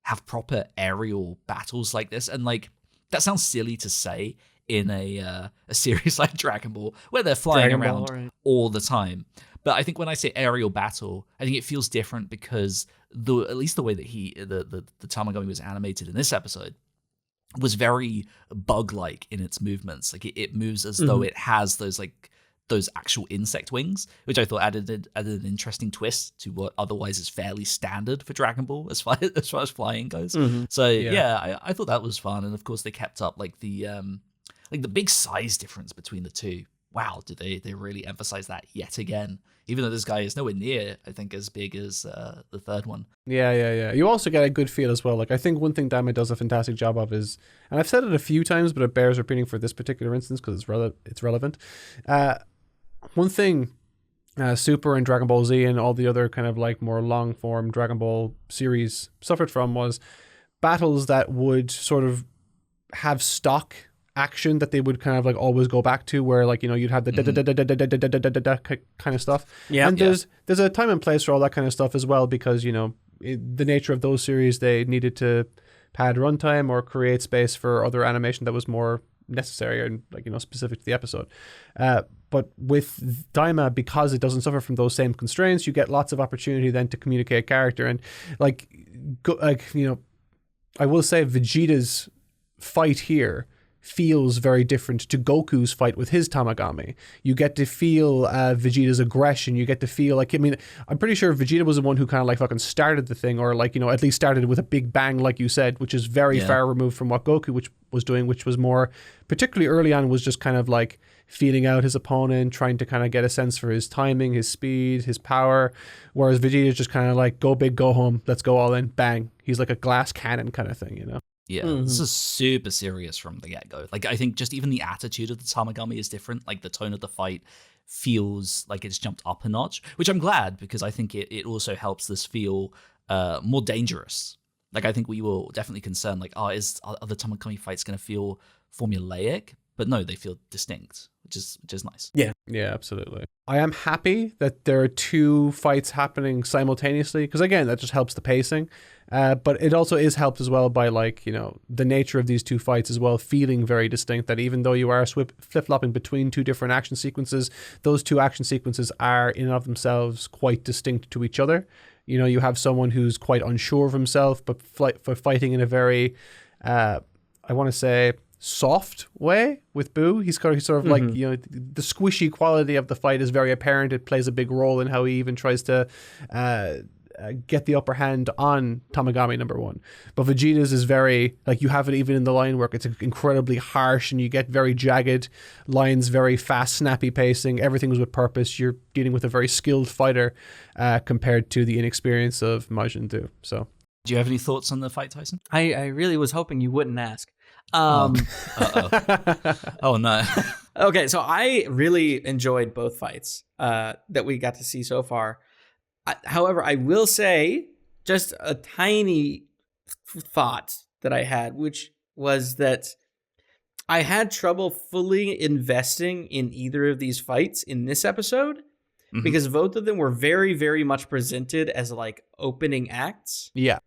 have proper aerial battles like this. And like, that sounds silly to say in a series like Dragon Ball, where they're flying around all the time. But I think when I say aerial battle, I think it feels different because at least the way that the Tamagami was animated in this episode was very bug-like in its movements. Like it moves as though it has those actual insect wings, which I thought added an interesting twist to what otherwise is fairly standard for Dragon Ball as far as flying goes. So I thought that was fun, and of course they kept up like the big size difference between the two. Wow, did they really emphasize that yet again? Even though this guy is nowhere near, I think, as big as the third one. Yeah. You also get a good feel as well. Like, I think one thing Dama does a fantastic job of is, and I've said it a few times, but it bears repeating for this particular instance because it's relevant. One thing Super and Dragon Ball Z and all the other kind of like more long-form Dragon Ball series suffered from was battles that would sort of have stock action that they would kind of like always go back to, where like, you'd have the kind of stuff. Yeah. And there's a time and place for all that kind of stuff as well, because the nature of those series, they needed to pad runtime or create space for other animation that was more necessary and like specific to the episode. But with Daima, because it doesn't suffer from those same constraints, you get lots of opportunity then to communicate character. And I will say Vegeta's fight here feels very different to Goku's fight with his Tamagami. You get to feel Vegeta's aggression. You get to feel like, I'm pretty sure Vegeta was the one who kind of like fucking started the thing, or like, at least started with a big bang, like you said, which is very far removed from what Goku was doing, which was more, particularly early on, was just kind of like feeling out his opponent, trying to kind of get a sense for his timing, his speed, his power, whereas Vegeta's just kind of like, go big, go home, let's go all in, bang. He's like a glass cannon kind of thing, Yeah, this is super serious from the get-go. Like, I think just even the attitude of the Tamagami is different. Like, the tone of the fight feels like it's jumped up a notch, which I'm glad, because I think it also helps this feel more dangerous. Like, I think we were definitely concerned, like, are the Tamagami fights going to feel formulaic? But no, they feel distinct, which is nice. Yeah, absolutely. I am happy that there are two fights happening simultaneously, because again, that just helps the pacing. But it also is helped as well by like, the nature of these two fights as well, feeling very distinct, that even though you are flip-flopping between two different action sequences, those two action sequences are in and of themselves quite distinct to each other. You have someone who's quite unsure of himself, but fighting in a very, I want to say, soft way with Boo. He's sort of like, the squishy quality of the fight is very apparent. It plays a big role in how he even tries to get the upper hand on Tamagami #1. But Vegeta's is very, like, you have it even in the line work. It's incredibly harsh, and you get very jagged lines, very fast, snappy pacing. Everything was with purpose. You're dealing with a very skilled fighter compared to the inexperience of Majin Do. So, do you have any thoughts on the fight, Tyson? I really was hoping you wouldn't ask. Oh no. Okay, so I really enjoyed both fights that we got to see so far. However, I will say just a tiny thought that I had, which was that I had trouble fully investing in either of these fights in this episode because both of them were very, very much presented as like opening acts. Yeah.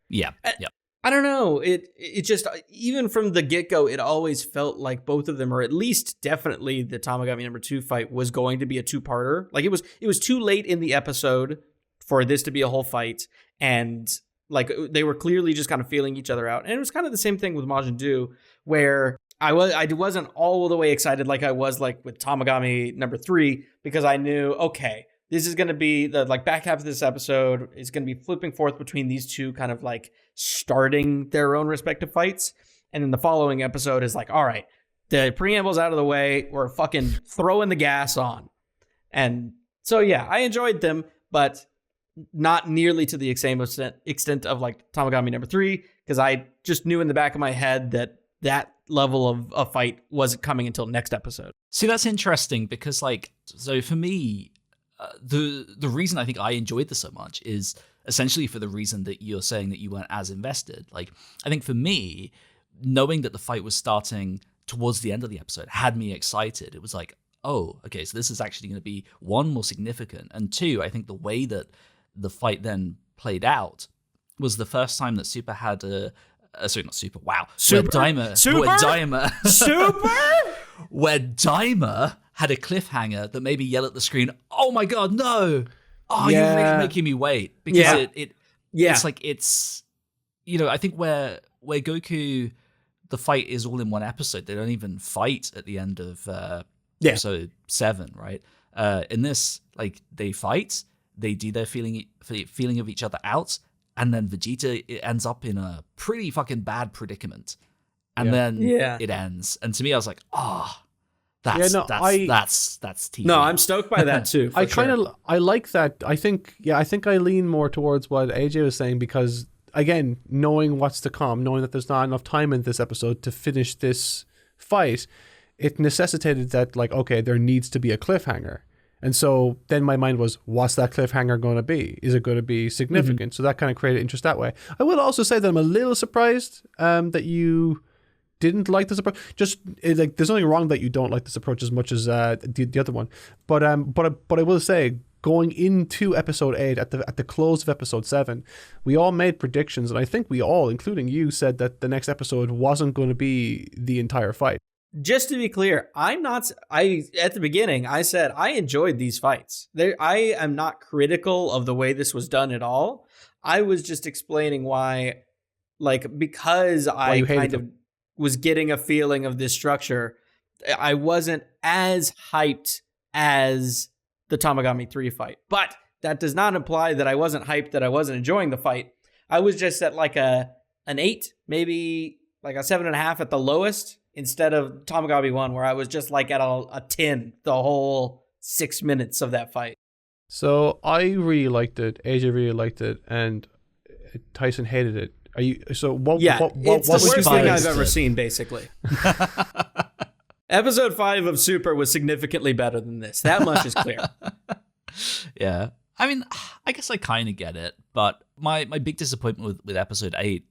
I don't know. It just, even from the get-go, it always felt like both of them, or at least definitely the Tamagami #2 fight, was going to be a two-parter. Like, it was too late in the episode for this to be a whole fight, and like they were clearly just kind of feeling each other out. And it was kind of the same thing with Majin Do, where I wasn't all the way excited like I was like with Tamagami #3, because I knew, okay, this is going to be the like back half of this episode is going to be flipping forth between these two kind of like starting their own respective fights. And then the following episode is like, all right, the preamble's out of the way. We're fucking throwing the gas on. And so, yeah, I enjoyed them, but not nearly to the same extent of like Tamagami #3, because I just knew in the back of my head that level of a fight wasn't coming until next episode. See, that's interesting because, like, so for me, the reason I think I enjoyed this so much is essentially for the reason that you're saying that you weren't as invested. Like, I think for me, knowing that the fight was starting towards the end of the episode had me excited. It was like, oh, okay, so this is actually going to be, one, more significant, and two, I think the way that the fight then played out was the first time that Super had sorry, not Super, wow. Super? Where Dimer had a cliffhanger that made me yell at the screen, oh my god, no! Oh, you're really making me wait. Because it's like, it's, you know, I think where Goku, the fight is all in one episode. They don't even fight at the end of episode 7, right? In this, like, they fight, they do their feeling of each other out, and then Vegeta ends up in a pretty fucking bad predicament. And then it ends. And to me, I was like, that's TV. No, I'm stoked by that too. I like that. I think I lean more towards what AJ was saying, because again, knowing what's to come, knowing that there's not enough time in this episode to finish this fight, it necessitated that, like, okay, there needs to be a cliffhanger. And so then my mind was, what's that cliffhanger going to be? Is it going to be significant? So that kind of created interest that way. I will also say that I'm a little surprised that you didn't like this approach. Just like, there's nothing wrong that you don't like this approach as much as the other one. But I will say, going into episode 8, at the close of episode 7, we all made predictions, and I think we all, including you, said that the next episode wasn't going to be the entire fight. Just to be clear, at the beginning, I said I enjoyed these fights. I am not critical of the way this was done at all. I was just explaining why, like, because I kind of was getting a feeling of this structure, I wasn't as hyped as the Tamagami 3 fight. But that does not imply that I wasn't hyped, that I wasn't enjoying the fight. I was just at like an 8, maybe like a 7.5 at the lowest, instead of Tamagami 1, where I was just like at a 10 the whole 6 minutes of that fight. So I really liked it. AJ really liked it, and Tyson hated it. Are you? So what? Yeah, what it's the worst thing I've ever it? seen, basically. Episode 5 of Super was significantly better than this. That much is clear. Yeah. I mean, I guess I kind of get it, but my big disappointment with episode 8,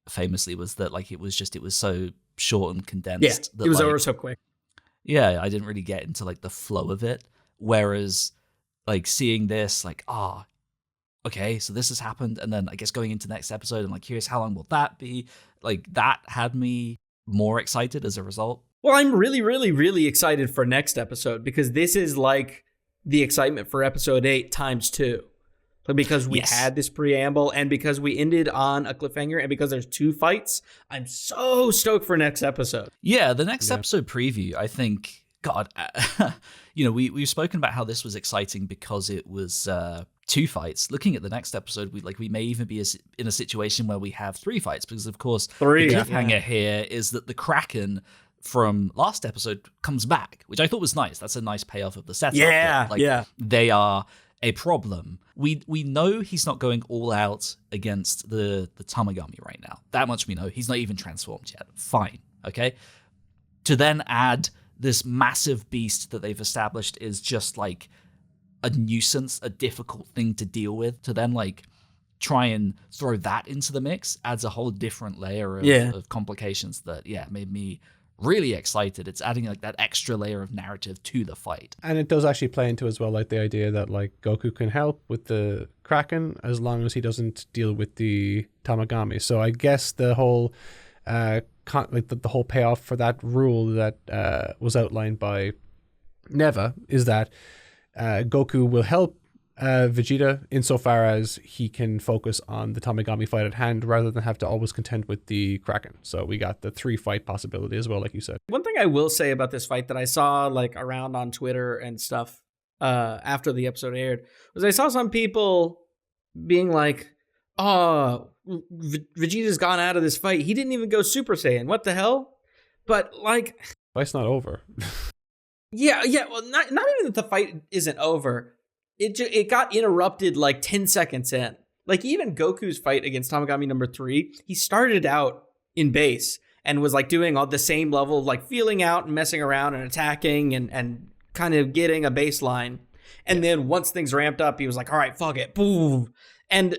famously, was that, like, it was so short and condensed. Yeah, that, it was like, over so quick. Yeah, I didn't really get into, like, the flow of it. Whereas, like, seeing this, like, okay, so this has happened, and then I guess going into the next episode, and like, here's how long will that be? Like, that had me more excited as a result. Well, I'm really, really, really excited for next episode, because this is like the excitement for episode 8 times 2. Because we had this preamble, and because we ended on a cliffhanger, and because there's 2 fights, I'm so stoked for next episode. Yeah, the next episode preview, I think, God, we've spoken about how this was exciting because it was 2 fights. Looking at the next episode, we may even be in a situation where we have 3 fights, because of course the cliffhanger here is that the Kraken from last episode comes back, which I thought was nice. That's a nice payoff of the setup. They are a problem. We know he's not going all out against the Tamagami right now. That much we know. He's not even transformed yet. Fine, okay? To then add this massive beast that they've established is just like a nuisance, a difficult thing to deal with, to then like try and throw that into the mix adds a whole different layer of complications that made me really excited. It's adding like that extra layer of narrative to the fight. And it does actually play into as well like the idea that like Goku can help with the Kraken as long as he doesn't deal with the Tamagami. So I guess the whole the whole payoff for that rule that was outlined by Neva is that Goku will help Vegeta insofar as he can focus on the Tamagami fight at hand rather than have to always contend with the Kraken. So we got the 3 fight possibility as well, like you said. One thing I will say about this fight that I saw like around on Twitter and stuff after the episode aired was I saw some people being like, oh, Vegeta's gone out of this fight. He didn't even go Super Saiyan. What the hell? But like, fight's not over. yeah. Well, not even that the fight isn't over. It got interrupted like 10 seconds in. Like even Goku's fight against Tamagami number 3, he started out in base and was like doing all the same level of like feeling out and messing around and attacking and kind of getting a baseline. And then once things ramped up, he was like, all right, fuck it. Boom. And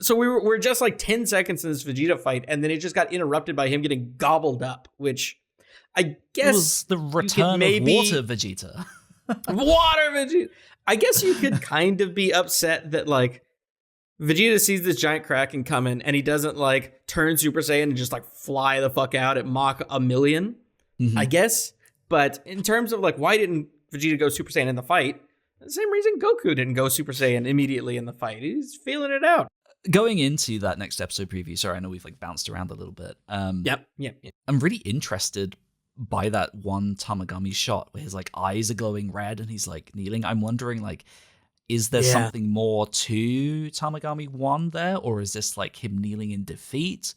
so we're just like 10 seconds in this Vegeta fight, and then it just got interrupted by him getting gobbled up, which I guess it was the return of Water Vegeta. Water Vegeta. I guess you could kind of be upset that like Vegeta sees this giant Kraken coming and he doesn't like turn Super Saiyan and just like fly the fuck out at Mach 1,000,000, I guess. But in terms of like, why didn't Vegeta go Super Saiyan in the fight? The same reason Goku didn't go Super Saiyan immediately in the fight. He's feeling it out. Going into that next episode preview, sorry, I know we've like bounced around a little bit. Yep. I'm really interested by that one Tamagami shot where his like eyes are glowing red and he's like kneeling. I'm wondering like, is there something more to Tamagami 1 there, or is this like him kneeling in defeat?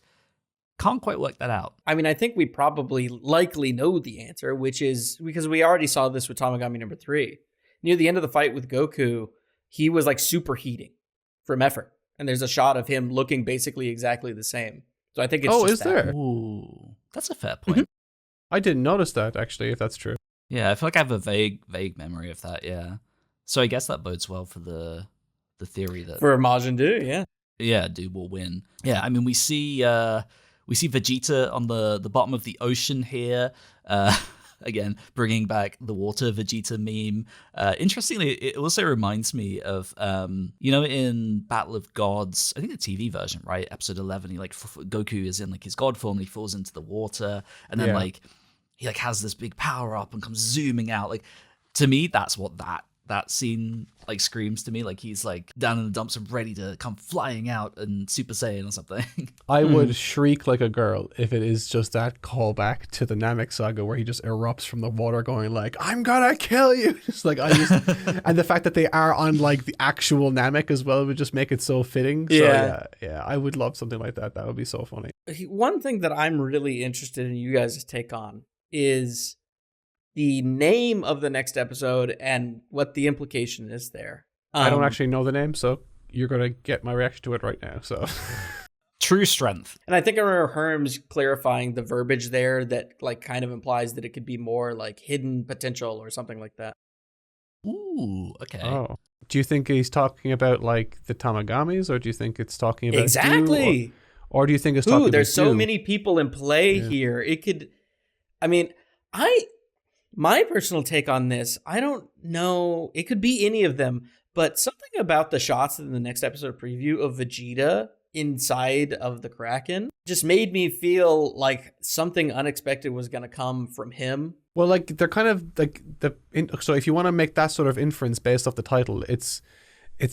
Can't quite work that out. I mean, I think we probably likely know the answer, which is because we already saw this with Tamagami number 3. Near the end of the fight with Goku, he was like superheating from effort. And there's a shot of him looking basically exactly the same. So I think it's just is there? Ooh, that's a fair point. I didn't notice that, actually, if that's true. Yeah, I feel like I have a vague memory of that, yeah. So I guess that bodes well for the theory that... For Majin Do, yeah. Yeah, Do will win. Yeah, I mean, we see Vegeta on the bottom of the ocean here. Again, bringing back the Water Vegeta meme. Interestingly, it also reminds me of, in Battle of Gods, I think the TV version, right? Episode 11, he Goku is in like his god form, and he falls into the water, and then he like has this big power up and comes zooming out. Like, to me, that's what that scene like screams to me. Like he's like down in the dumps and ready to come flying out and Super Saiyan or something. I would shriek like a girl if it is just that callback to the Namek saga where he just erupts from the water going like, I'm gonna kill you. Just like and the fact that they are on like the actual Namek as well would just make it so fitting. So, yeah, I would love something like that. That would be so funny. One thing that I'm really interested in you guys' take on is the name of the next episode and what the implication is there. I don't actually know the name, so you're going to get my reaction to it right now. So, True Strength. And I think I remember Herms clarifying the verbiage there that like kind of implies that it could be more like hidden potential or something like that. Ooh, okay. Oh. Do you think he's talking about like the Tamagamis, or do you think it's talking about exactly? Or do you think it's talking about there's so Do? many people in play here. It could, I mean, my personal take on this, I don't know. It could be any of them, but something about the shots in the next episode preview of Vegeta inside of the Kraken just made me feel like something unexpected was going to come from him. Well, like they're kind of like so if you want to make that sort of inference based off the title, it's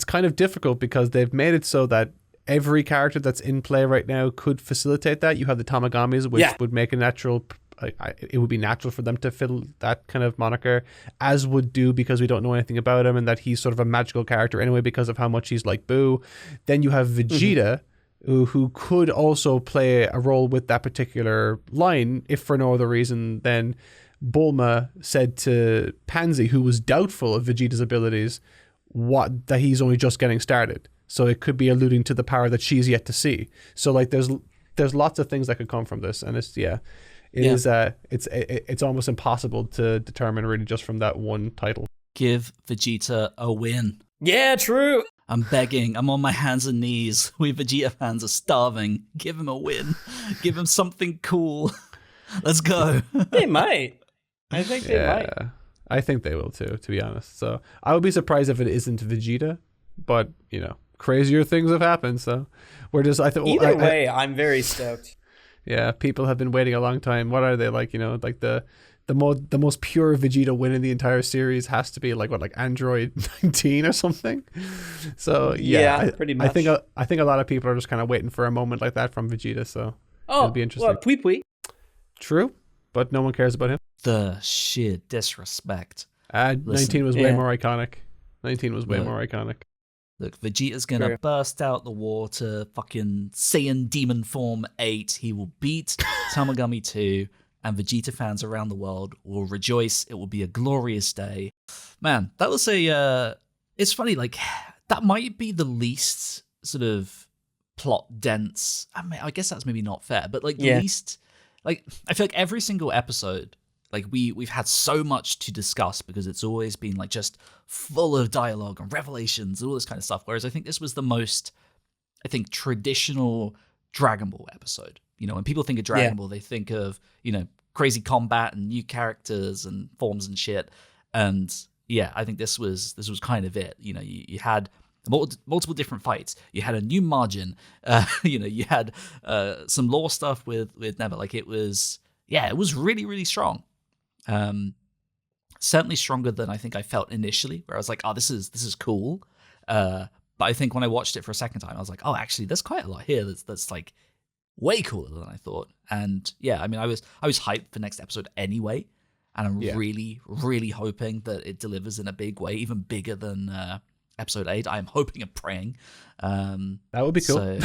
kind of difficult because they've made it so that every character that's in play right now could facilitate that. You have the Tamagamis, which would make a natural it would be natural for them to fill that kind of moniker, as would Do, because we don't know anything about him and that he's sort of a magical character anyway because of how much he's like Boo. Then you have Vegeta, who could also play a role with that particular line, if for no other reason than Bulma said to Pansy, who was doubtful of Vegeta's abilities, that he's only just getting started. So it could be alluding to the power that she's yet to see. So like there's lots of things that could come from this, and it's almost impossible to determine really just from that one title. Give Vegeta a win. Yeah, true. I'm begging. I'm on my hands and knees. We Vegeta fans are starving. Give him a win. Give him something cool. Let's go. They might. I think they might. I think they will too, to be honest. So I would be surprised if it isn't Vegeta, but crazier things have happened. So we're just, either way, I'm very stoked. Yeah, people have been waiting a long time. What are they like? Like the most pure Vegeta win in the entire series has to be like Android 19 or something. So yeah, pretty much. I think a lot of people are just kind of waiting for a moment like that from Vegeta. So it'll be interesting. Well, Pui. True, but no one cares about him. The sheer disrespect. 19 was way more iconic. 19 was way more iconic. Look, Vegeta's gonna burst out the water, fucking Saiyan Demon Form 8. He will beat Tamagami 2, and Vegeta fans around the world will rejoice. It will be a glorious day. Man, that was it's funny, like, that might be the least sort of plot dense. I mean, I guess that's maybe not fair, but like the least, like, I feel like every single episode, like we've had so much to discuss because it's always been like just full of dialogue and revelations and all this kind of stuff. Whereas I think this was the most, traditional Dragon Ball episode. When people think of Dragon Ball, they think of, crazy combat and new characters and forms and shit. And yeah, I think this was kind of it. You had multiple different fights. You had a new Majin. You had some lore stuff with Never. Like it was really, really strong. Certainly stronger than I think I felt initially, where I was like, oh, this is cool. But I think when I watched it for a second time, I was like, oh, actually, there's quite a lot here that's like way cooler than I thought. And yeah, I mean, I was hyped for next episode anyway, and I'm really, really hoping that it delivers in a big way, even bigger than episode 8. I'm hoping and praying. That would be cool. So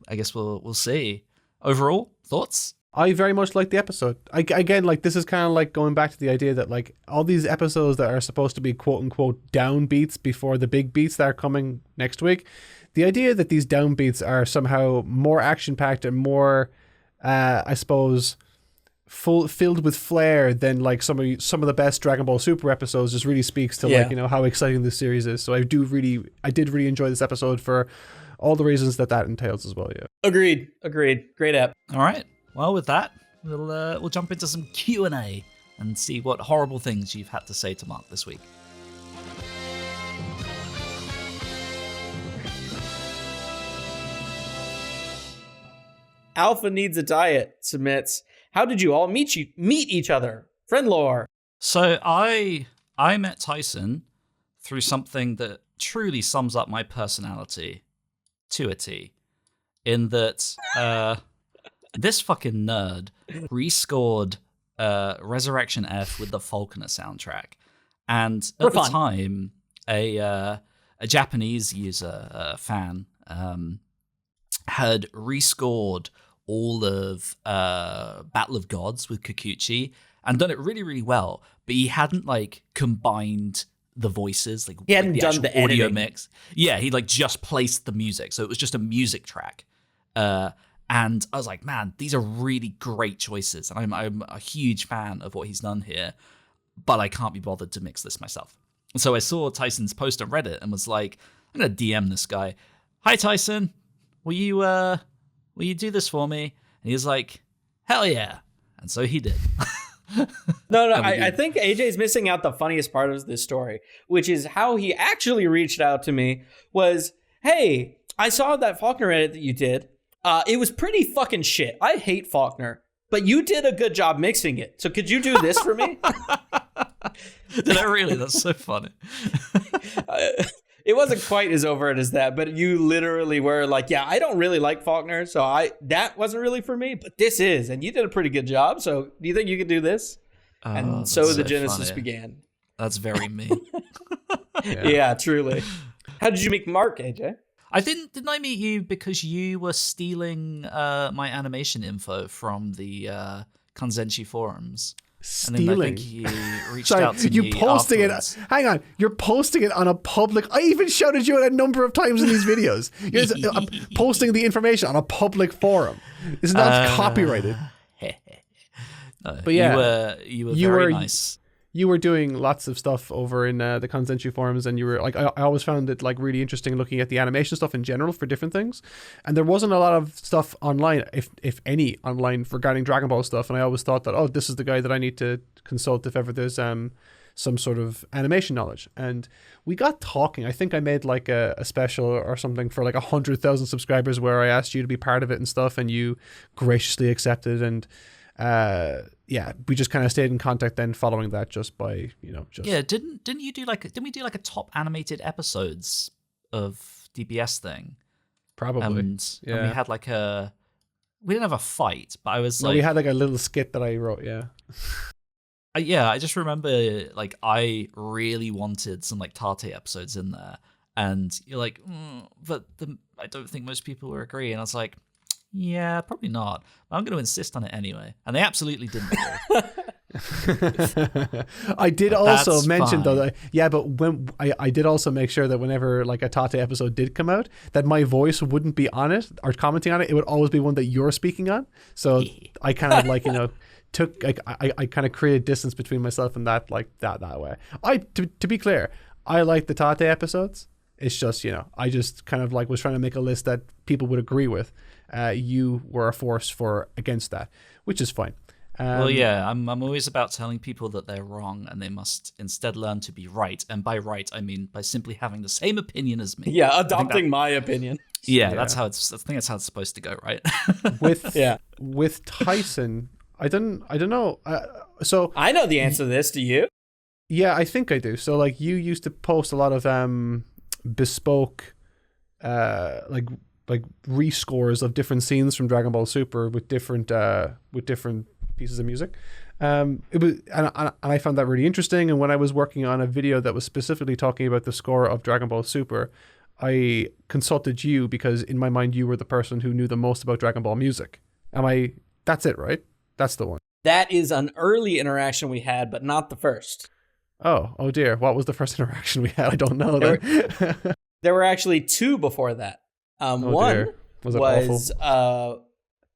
I guess we'll see. Overall, thoughts? I very much like the episode. Again, like this is kind of like going back to the idea that like all these episodes that are supposed to be quote unquote downbeats before the big beats that are coming next week. The idea that these downbeats are somehow more action packed and more, I suppose, filled with flair than like some of the best Dragon Ball Super episodes just really speaks to like how exciting this series is. So I did really enjoy this episode for all the reasons that entails as well. Yeah. Agreed. Great app. All right. Well, with that, we'll jump into some Q&A and see what horrible things you've had to say to Mark this week. Alpha Needs a Diet submits, how did you all meet each other? Friend lore. So I met Tyson through something that truly sums up my personality to a T, in that this fucking nerd rescored Resurrection F with the Falconer soundtrack. And at the time, a Japanese user, fan, had rescored all of Battle of Gods with Kikuchi and done it really, really well. But he hadn't like combined the voices, like he hadn't the done the audio editing. mix. Yeah, he like just placed the music, so it was just a music track. And I was like, man, these are really great choices, and I'm a huge fan of what he's done here, but I can't be bothered to mix this myself. And so I saw Tyson's post on Reddit and was like, I'm gonna DM this guy. Hi Tyson, will you do this for me? And he was like, hell yeah. And so he did. No, I think AJ's missing out the funniest part of this story, which is how he actually reached out to me was, hey, I saw that Faulkner edit that you did. It was pretty fucking shit. I hate Faulkner, but you did a good job mixing it. So could you do this for me? Did I really? That's so funny. It wasn't quite as overt as that, but you literally were like, yeah, I don't really like Faulkner, so that wasn't really for me, but this is, and you did a pretty good job, so do you think you could do this? And so the genesis began. That's very me. Yeah, truly. How did you meet Mark, AJ? Didn't I meet you because you were stealing my animation info from the Kanzenshi forums? Stealing. And then I think you reached out to me posting afterwards. it. Hang on, you're posting it on a public. I even shouted you out a number of times in these videos. You're posting the information on a public forum. It's not copyrighted. But yeah, you were very nice. You were doing lots of stuff over in the Kanzenshi forums, and you were like, I always found it like really interesting looking at the animation stuff in general for different things. And there wasn't a lot of stuff online, if any, online regarding Dragon Ball stuff. And I always thought that, oh, this is the guy that I need to consult if ever there's some sort of animation knowledge. And we got talking. I think I made like a special or something for like 100,000 subscribers where I asked you to be part of it and stuff, and you graciously accepted. And yeah, we just kind of stayed in contact then following that just by, didn't we do like a top animated episodes of DBS thing? Probably. And we had like we didn't have a fight, but I was like, we had like a little skit that I wrote. I just remember like I really wanted some like Tate episodes in there, and you're like, but I don't think most people will agree, and I was like, yeah, probably not. I'm going to insist on it anyway. And they absolutely didn't agree. I did also mention, though, that, but when I did also make sure that whenever like a Tate episode did come out, that my voice wouldn't be on it or commenting on it. It would always be one that you're speaking on. So I kind of like, took like I kind of created distance between myself and that like that way. To be clear, I like the Tate episodes. It's just, I just kind of like was trying to make a list that people would agree with. You were a force against that, which is fine. Well, yeah, I'm always about telling people that they're wrong and they must instead learn to be right. And by right, I mean by simply having the same opinion as me. Yeah, adopting my opinion. Yeah, that's how I think that's how it's supposed to go, right? With Tyson, I don't know. So I know the answer to this. Do you? Yeah, I think I do. So like you used to post a lot of bespoke like rescores of different scenes from Dragon Ball Super with different pieces of music. It was and I found that really interesting. And when I was working on a video that was specifically talking about the score of Dragon Ball Super, I consulted you because in my mind you were the person who knew the most about Dragon Ball music. That's it, right? That's the one. That is an early interaction we had, but not the first. Oh dear. What was the first interaction we had? I don't know. There were actually two before that. One dear. Was it awful?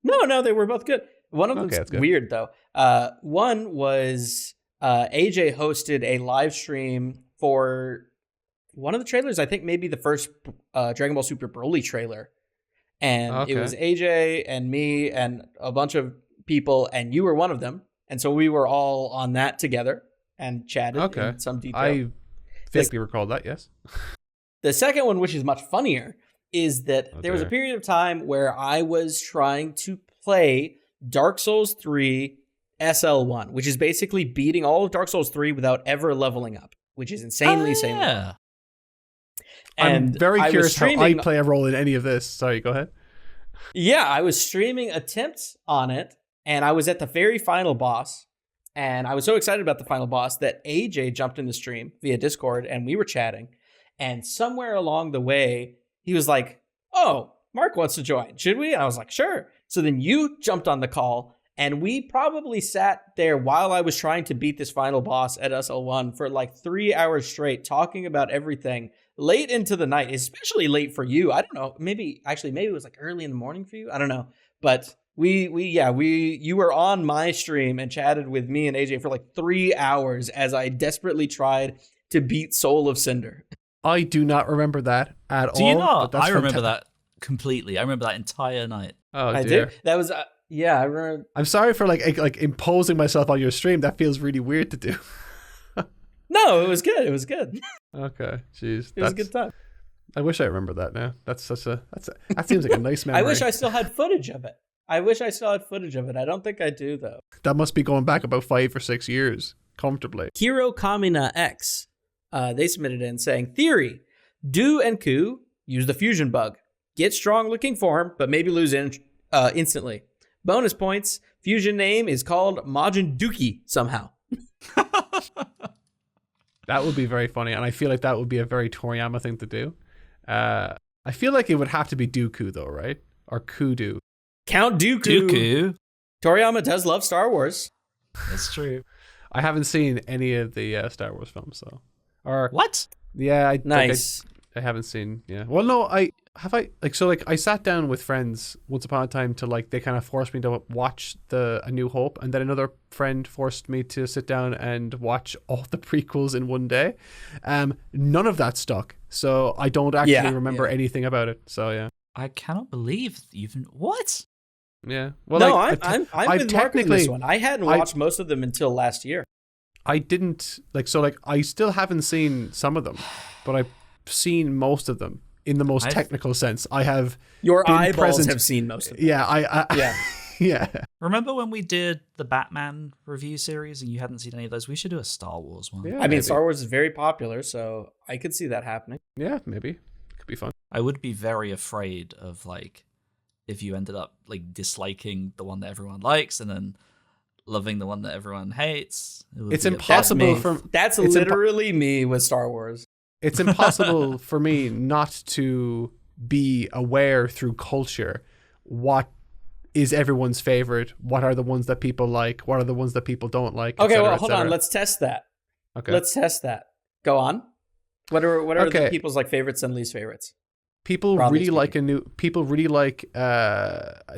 No, they were both good. One of them's weird though. One was AJ hosted a live stream for one of the trailers. I think maybe the first Dragon Ball Super Broly trailer, and it was AJ and me and a bunch of people, and you were one of them. And so we were all on that together and chatted in some detail. I vaguely recall that. Yes. The second one, which is much funnier, is that there was a period of time where I was trying to play Dark Souls 3 SL1, which is basically beating all of Dark Souls 3 without ever leveling up, which is insanely. Yeah. And I'm very curious how I play a role in any of this. Sorry, go ahead. Yeah, I was streaming attempts on it, and I was at the very final boss, and I was so excited about the final boss that AJ jumped in the stream via Discord, and we were chatting, and somewhere along the way, he was like, oh, Mark wants to join. Should we? And I was like, sure. So then you jumped on the call, and we probably sat there while I was trying to beat this final boss at SL1 for like 3 hours straight, talking about everything late into the night, especially late for you. I don't know. Maybe it was like early in the morning for you. I don't know. But you were on my stream and chatted with me and AJ for like 3 hours as I desperately tried to beat Soul of Cinder. I do not remember that at all. Do you not? I remember that completely. I remember that entire night. Oh, I dear. did. That was I remember. I'm sorry for like imposing myself on your stream. That feels really weird to do. No, it was good. It was good. Okay, jeez, it was a good time. I wish I remember that now. That seems like a nice memory. I wish I still had footage of it. I don't think I do though. That must be going back about 5 or 6 years comfortably. Hiro Kamina X. They submitted in saying, theory, Do and Ku use the fusion bug. Get strong looking form, but maybe lose instantly. Bonus points. Fusion name is called Majin Do somehow. That would be very funny, and I feel like that would be a very Toriyama thing to do. I feel like it would have to be Dooku though, right? Or Kudu. Count Dooku. Toriyama does love Star Wars. That's true. I haven't seen any of the Star Wars films, so. Or What? Yeah, Nice. I haven't seen. Yeah. Well, no, I sat down with friends once upon a time to they kind of forced me to watch A New Hope, and then another friend forced me to sit down and watch all the prequels in one day. None of that stuck, so I don't actually remember anything about it. So yeah. I cannot believe what? Yeah. Well, No, I'm with Mark on this one. I hadn't I- watched most of them until last year. I didn't I still haven't seen some of them, but I've seen most of them in the most technical sense. I have Your been eyeballs present. have seen most of them. Yeah, Yeah. yeah. Remember when we did the Batman review series and you hadn't seen any of those? We should do a Star Wars one. Yeah, I mean, maybe. Star Wars is very popular, so I could see that happening. Yeah, maybe. It could be fun. I would be very afraid of if you ended up disliking the one that everyone likes and then loving the one that everyone hates. It's impossible That's literally me with Star Wars. It's impossible for me not to be aware through culture what is everyone's favorite, what are the ones that people like, what are the ones that people don't like. Okay, cetera, well, hold on. Let's test that. Okay. Let's test that. Go on. What are Okay. the people's favorites and least favorites? People Broadly really like A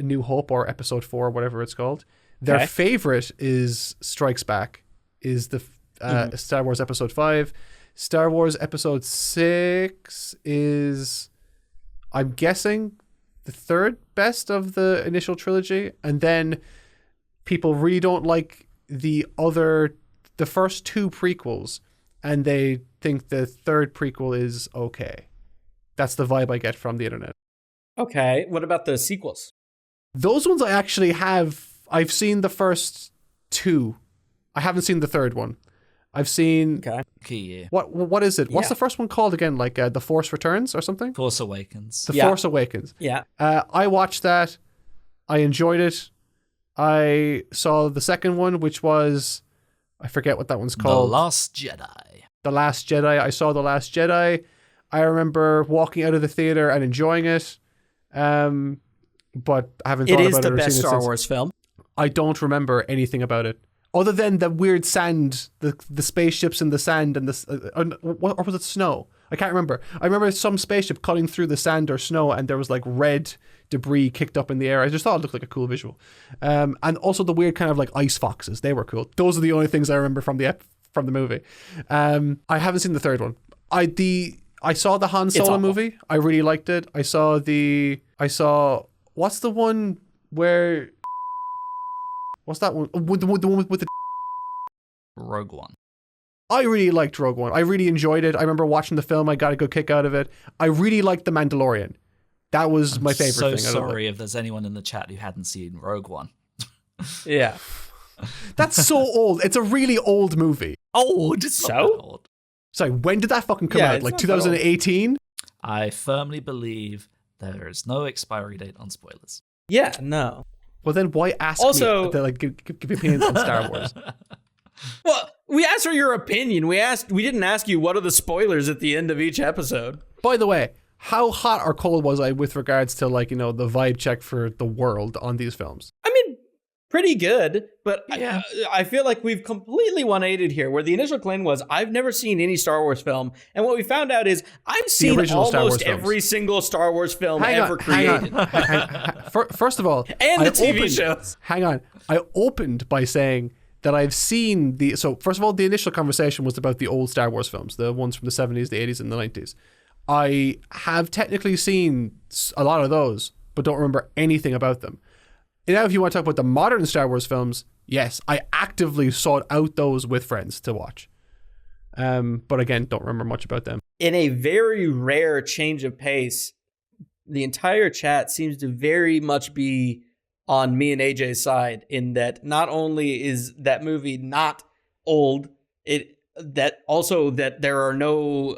New Hope or Episode 4, whatever it's called. Their Okay. favorite is Strikes Back, is the Star Wars Episode 5. Star Wars Episode 6 is, I'm guessing, the third best of the initial trilogy. And then people really don't like the first two prequels, and they think the third prequel is okay. That's the vibe I get from the internet. Okay. What about the sequels? Those ones I actually have. I've seen the first two. I haven't seen the third one. I've seen. Okay. Yeah. What is it? What's Yeah. the first one called again? The Force Returns or something? Force Awakens. The Yeah. Force Awakens. Yeah. I watched that. I enjoyed it. I saw the second one, which was, I forget what that one's called. The Last Jedi. The Last Jedi. I saw The Last Jedi. I remember walking out of the theater and enjoying it. But I haven't thought It is about the it or best seen it Star since. Wars film. I don't remember anything about it. Other than the weird sand, the spaceships in the sand and or was it snow? I can't remember. I remember some spaceship cutting through the sand or snow, and there was red debris kicked up in the air. I just thought it looked like a cool visual. And also the weird kind of ice foxes. They were cool. Those are the only things I remember from the movie. I haven't seen the third one. I saw the Han Solo movie. I really liked it. I saw what's the one where? What's that one? The one with the. Rogue One. I really liked Rogue One. I really enjoyed it. I remember watching the film. I got a good kick out of it. I really liked The Mandalorian. That was my favorite so thing. So sorry if there's anyone in the chat who hadn't seen Rogue One. Yeah. That's so old. It's a really old movie. Old? So? Old. Sorry, when did that fucking come Yeah, out? it's not that 2018? I firmly believe there is no expiry date on spoilers. Yeah, no. Well, then why ask Also- me to give opinions on Star Wars? Well, we asked for your opinion. We didn't ask you what are the spoilers at the end of each episode. By the way, how hot or cold was I with regards to the vibe check for the world on these films? I mean, pretty good, but Yeah. I feel like we've completely 180'd here, where the initial claim was, I've never seen any Star Wars film. And what we found out is, I've seen original Star Wars almost films. every single Star Wars film Hang ever on. created. First of all, And the I TV opened- shows. Hang on. I opened by saying that I've seen so first of all, the initial conversation was about the old Star Wars films, the ones from the 70s, the 80s, and the 90s. I have technically seen a lot of those, but don't remember anything about them. And now, if you want to talk about the modern Star Wars films, yes, I actively sought out those with friends to watch. But again, don't remember much about them. In a very rare change of pace, the entire chat seems to very much be on me and AJ's side, in that not only is that movie not old, that there are no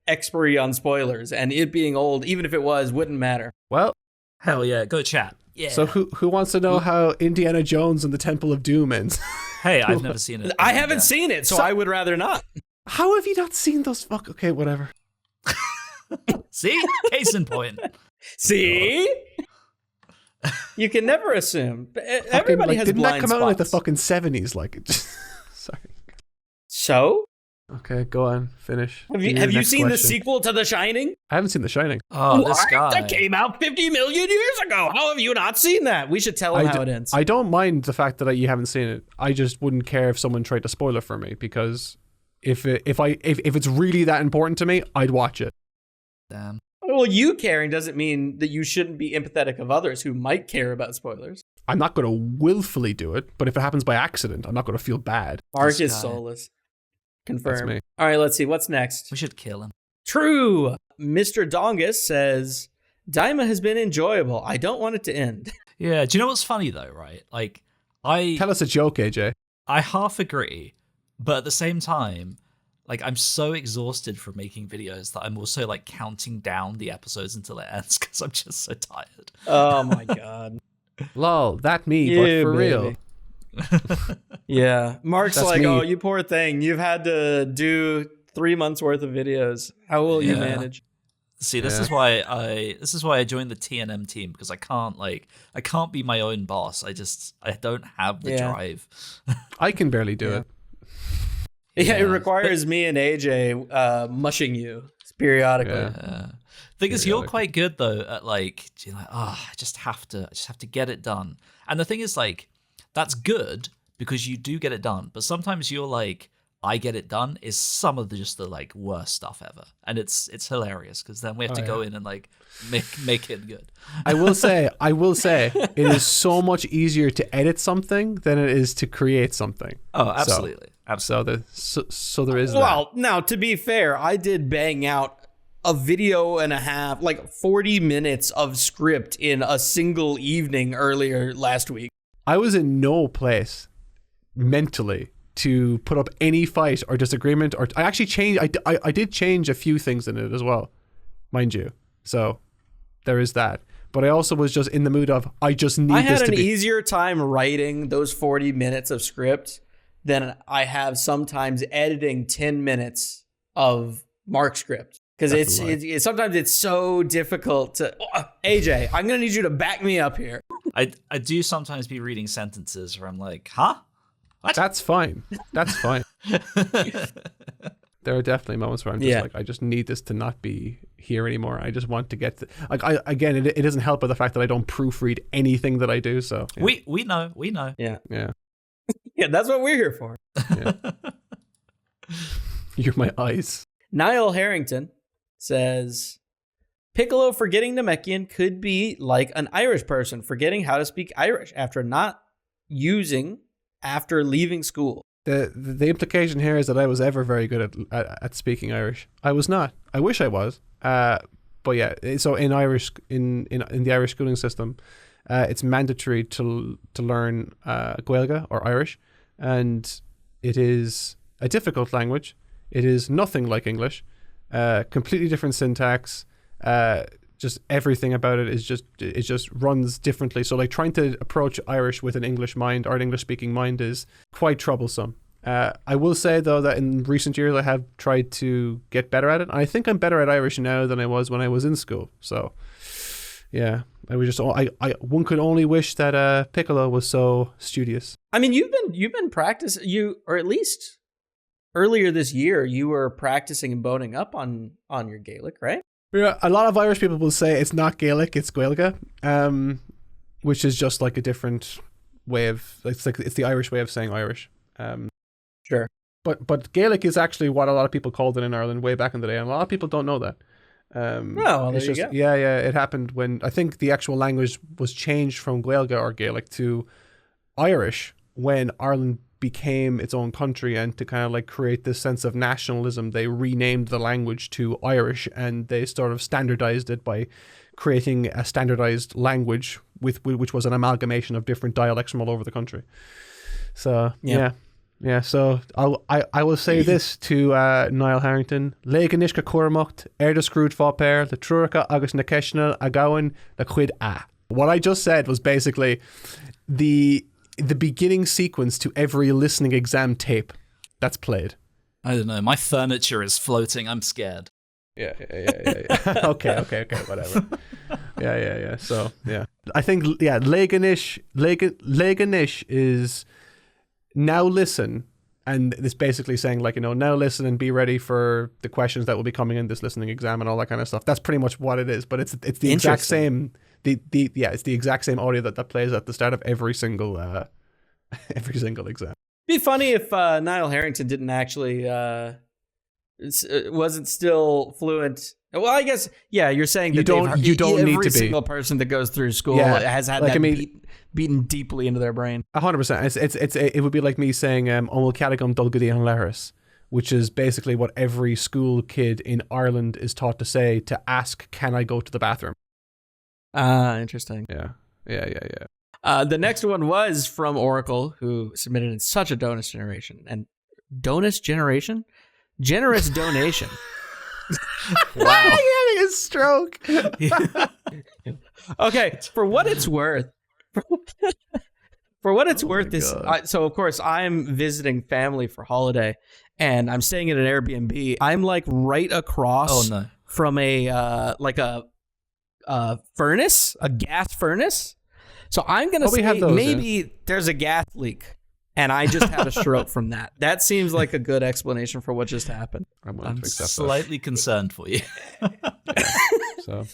expiry on spoilers, and it being old, even if it was, wouldn't matter. Well, Hell yeah, go chat. Yeah. so who wants to know how Indiana Jones and the Temple of Doom ends? Hey, I've never seen it. I haven't seen it, so I would rather not. How have you not seen those? Fuck. Okay, whatever. See? Case in point. See? You can never assume. Everybody has didn't blind that come out in like the spots. fucking 70s? Like, sorry. So? Okay, go on. Finish. Have Give me you next seen the question. sequel to The Shining? I haven't seen The Shining. Oh, this What? guy. That came out 50 million years ago. How have you not seen that? We should tell him how it ends. I don't mind the fact that you haven't seen it. I just wouldn't care if someone tried to spoil it for me, because if it's really that important to me, I'd watch it. Damn. Well, you caring doesn't mean that you shouldn't be empathetic of others who might care about spoilers. I'm not going to willfully do it, but if it happens by accident, I'm not going to feel bad. Mark This is guy. soulless. That's Confirmed. me. All right, let's see. What's next? We should kill him. True. Mr. Dongus says, Daima has been enjoyable. I don't want it to end. Yeah, do you know what's funny though, right? Like, Tell us a joke, AJ. I half agree, but at the same time, like, I'm so exhausted from making videos that I'm also like counting down the episodes until it ends because I'm just so tired. Oh my God. Lol, that me, Yeah, but for baby. real. Yeah. Mark's That's like, me. oh, you poor thing. You've had to do 3 months worth of videos. How will you Yeah. manage? See, this is why I joined the TNM team, because I can't be my own boss. I don't have the Yeah. drive. I can barely do it. Yeah, it Yeah. requires me and AJ mushing you periodically. Yeah. Thing is, you're Periodically. quite good though at like, you're like, I just have to get it done. And the thing is, like, that's good because you do get it done. But sometimes you're like, I get it done is some of just the like worst stuff ever, and it's hilarious because then we have to go in and like make it good. I will say, it is so much easier to edit something than it is to create something. Oh, absolutely, absolutely. So there is that. Well, now, to be fair, I did bang out a video and a half, like 40 minutes of script in a single evening earlier last week. I was in no place mentally to put up any fight or disagreement, or I actually changed. I did change a few things in it as well, mind you. So there is that. But I also was just in the mood of I just need I this had to an be. easier time writing those 40 minutes of script than I have sometimes editing 10 minutes of Mark script. Because it's sometimes it's so difficult to. AJ, I'm gonna need you to back me up here. I do sometimes be reading sentences where I'm like, huh? That's fine. That's fine. There are definitely moments where I'm just like, I just need this to not be here anymore. I just want to get to, like, it doesn't help by the fact that I don't proofread anything that I do. So yeah. We know. Yeah, Yeah. yeah, that's what we're here for. You're my eyes. Niall Harrington says, Piccolo forgetting Namekian could be like an Irish person forgetting how to speak Irish after leaving school. The implication here is that I was ever very good at speaking Irish. I was not. I wish I was. But yeah, so in Irish in the Irish schooling system, it's mandatory to learn Gaeilge or Irish, and it is a difficult language. It is nothing like English. Completely different syntax. Just everything about it just runs differently. So like trying to approach Irish with an English mind or an English speaking mind is quite troublesome. I will say though that in recent years I have tried to get better at it. I think I'm better at Irish now than I was when I was in school. So yeah, I was just one could only wish that Piccolo was so studious. I mean, you've been practicing, or at least earlier this year you were practicing and boning up on your Gaelic, right? Yeah, a lot of Irish people will say it's not Gaelic, it's Gaeilge, which is just like a different way of it's the Irish way of saying Irish. Sure. But Gaelic is actually what a lot of people called it in Ireland way back in the day, and a lot of people don't know that. Well, there you go. Yeah, it happened when I think the actual language was changed from Gaeilge or Gaelic to Irish when Ireland became its own country, and to kind of like create this sense of nationalism, they renamed the language to Irish, and they sort of standardized it by creating a standardized language which was an amalgamation of different dialects from all over the country. So yeah. Yeah, so I will say this to Niall Harrington. Légan isca cuarmacht, de scrúd fápéir, le trúracha agus na ceisna a gawan le chuid a. What I just said was basically the beginning sequence to every listening exam tape that's played. I don't know. My furniture is floating. I'm scared. Yeah. Okay, whatever. Yeah. So, yeah. I think, Léganish is now listen, and it's basically saying, like, now listen and be ready for the questions that will be coming in this listening exam and all that kind of stuff. That's pretty much what it is, but it's the exact same, it's the exact same audio that plays at the start of every single exam. It'd be funny if Niall Harrington didn't actually wasn't still fluent. Well, I guess you're saying that you don't need to be. Every single person that goes through school has had beaten deeply into their brain. 100%. It would be like me saying "Omul Cadigum Dulgadi an Leris," which is basically what every school kid in Ireland is taught to say to ask, "Can I go to the bathroom?" Interesting. Yeah. The next one was from Oracle, who submitted in such a donus generation. And donus generation? Generous donation. Wow. I'm having a stroke. Okay, for what it's worth. So of course I'm visiting family for holiday, and I'm staying at an Airbnb. I'm like right across from a furnace, a gas furnace. So I'm going to say maybe there's a gas leak, and I just had a stroke from that. That seems like a good explanation for what just happened. I'm slightly concerned for you. So,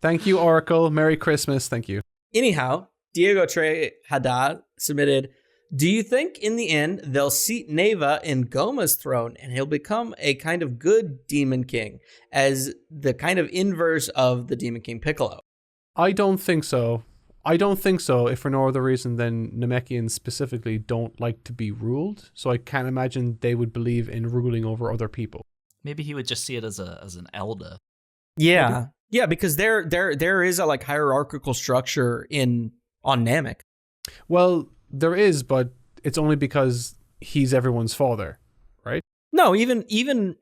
thank you, Oracle. Merry Christmas. Thank you. Anyhow, Diego Trey Haddad submitted, do you think in the end they'll seat Neva in Goma's throne and he'll become a kind of good Demon King as the kind of inverse of the Demon King Piccolo? I don't think so. If for no other reason than Namekians specifically don't like to be ruled. So I can't imagine they would believe in ruling over other people. Maybe he would just see it as an elder. Yeah. Maybe. Yeah, because there is a like hierarchical structure on Namek. Well, there is, but it's only because he's everyone's father, right? No, even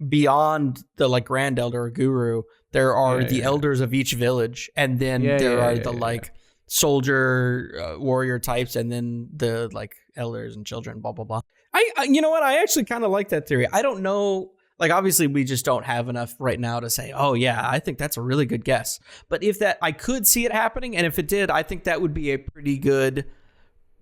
beyond the like grand elder or guru, there are the elders of each village, and then there are the soldier warrior types, and then the like elders and children, blah blah blah. I you know what, I actually kind of like that theory. I don't know, like obviously we just don't have enough right now to say, oh yeah, I think that's a really good guess. But if that, I could see it happening, and if it did, I think that would be a pretty good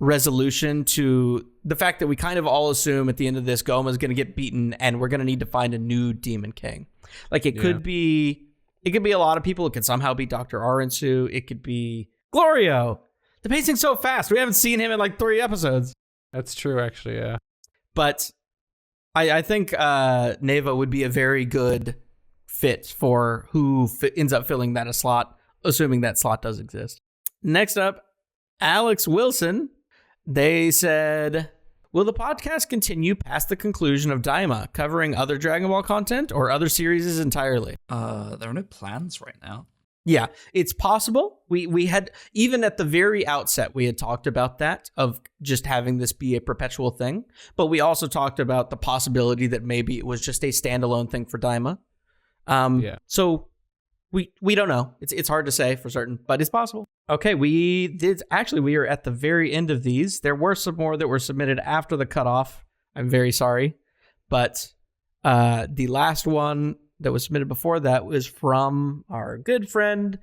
resolution to the fact that we kind of all assume at the end of this Goma's going to get beaten and we're going to need to find a new Demon King. Like it could be a lot of people. It could somehow be Dr. Arensu. It could be Glorio. The pacing's so fast. We haven't seen him in like 3 episodes. That's true, actually, yeah. But I think Neva would be a very good fit for who ends up filling that slot, assuming that slot does exist. Next up, Alex Wilson. They said, will the podcast continue past the conclusion of Daima, covering other Dragon Ball content or other series entirely? There are no plans right now. Yeah, it's possible. We had, even at the very outset, we had talked about that, of just having this be a perpetual thing. But we also talked about the possibility that maybe it was just a standalone thing for Daima. So we don't know. It's hard to say for certain, but it's possible. Okay, we are at the very end of these. There were some more that were submitted after the cutoff. I'm very sorry. But the last one that was submitted before that was from our good friend,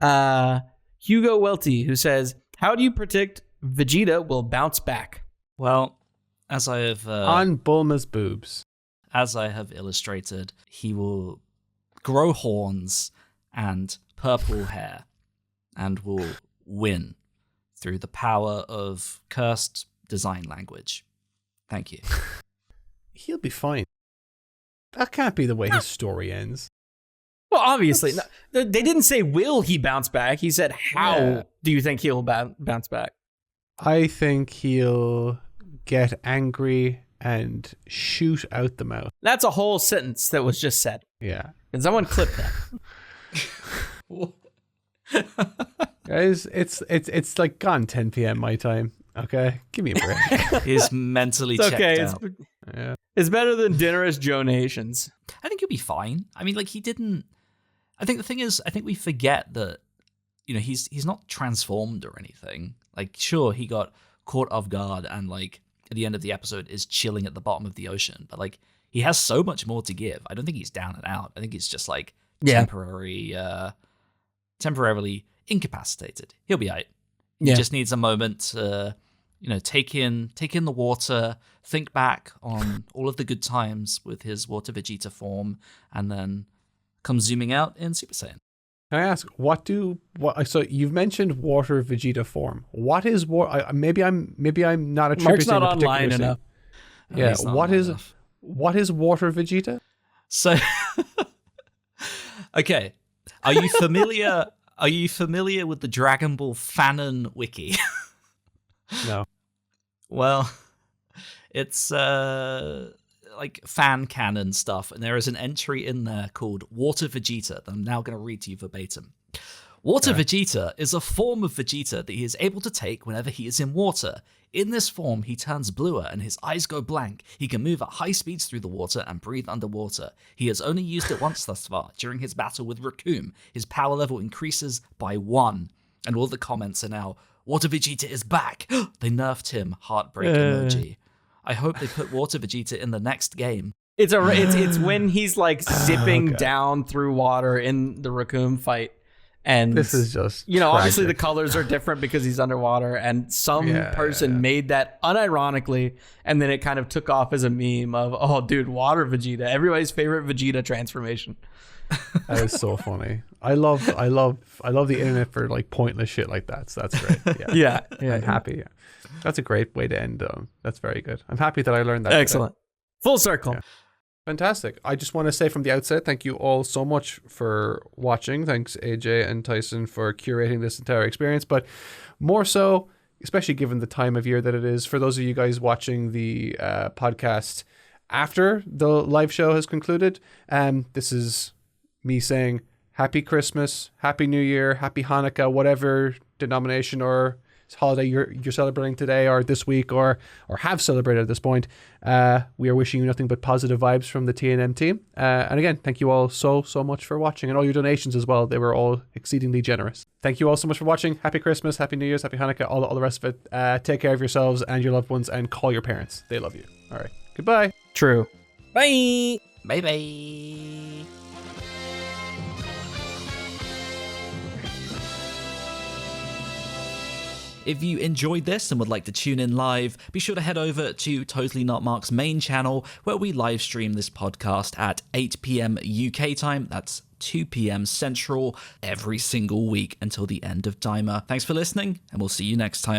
Hugo Welty, who says, how do you predict Vegeta will bounce back? Well, as I have... on Bulma's boobs. As I have illustrated, he will grow horns and purple hair and will win through the power of cursed design language. Thank you. He'll be fine. That can't be the way his story ends. Well, obviously. No, they didn't say, will he bounce back? He said, how do you think he'll bounce back? I think he'll get angry and shoot out the mouth. That's a whole sentence that was just said. Yeah. Can someone clip that? Guys, it's like gone 10 p.m. my time. Okay, give me a break. He's mentally It's checked okay. out. Yeah. It's better than dinnerist Joe Nations. I think he'll be fine. I mean, like, he didn't... I think the thing is, I think we forget that, you know, he's not transformed or anything. Like, sure, he got caught off guard and, like, at the end of the episode is chilling at the bottom of the ocean. But, like, he has so much more to give. I don't think he's down and out. I think he's just, like, temporarily incapacitated. He'll be all right. He just needs a moment to, you know, take in the water, think back on all of the good times with his Water Vegeta form, and then come zooming out in Super Saiyan. Can I ask, so you've mentioned Water Vegeta form. What is maybe I'm not attributing Mark's not a particular online scene. enough. Yeah, He's not what online is enough. what is Water Vegeta? So, okay, are you familiar? Are you familiar with the Dragon Ball Fanon wiki? No. Well, it's like fan canon stuff, and there is an entry in there called Water Vegeta that I'm now going to read to you verbatim. Water Vegeta is a form of Vegeta that he is able to take whenever he is in water. In this form, he turns bluer and his eyes go blank. He can move at high speeds through the water and breathe underwater. He has only used it once thus far. During his battle with Raccoon, his power level increases by 1. And all the comments are now, Water Vegeta is back! They nerfed him, heartbreak emoji. I hope they put Water Vegeta in the next game. It's when he's like zipping down through water in the Raccoon fight. And This is just obviously the tragic. colors are different because he's underwater, and some person made that unironically, and then it kind of took off as a meme of, oh dude, Water Vegeta, everybody's favorite Vegeta transformation. That is so funny. I love the internet for like pointless shit like that. So that's great. Yeah. I'm happy. Yeah. That's a great way to end. That's very good. I'm happy that I learned that. Excellent. Full circle. Yeah. Fantastic. I just want to say from the outset, thank you all so much for watching. Thanks, AJ and Tyson, for curating this entire experience. But more so, especially given the time of year that it is, for those of you guys watching the podcast after the live show has concluded, this is me saying Happy Christmas, Happy New Year, Happy Hanukkah, whatever denomination or holiday you're celebrating today or this week or have celebrated at this point. We are wishing you nothing but positive vibes from the TNM team. And again, thank you all so much for watching, and all your donations as well. They were all exceedingly generous. Thank you all so much for watching. Happy Christmas, Happy New Year's, Happy Hanukkah, all the rest of it. Take care of yourselves and your loved ones, and call your parents. They love you. All right. Goodbye. True. Bye. Bye-bye. If you enjoyed this and would like to tune in live, be sure to head over to Totally Not Mark's main channel, where we live stream this podcast at 8 p.m. UK time. That's 2 p.m. Central every single week until the end of timer. Thanks for listening, and we'll see you next time.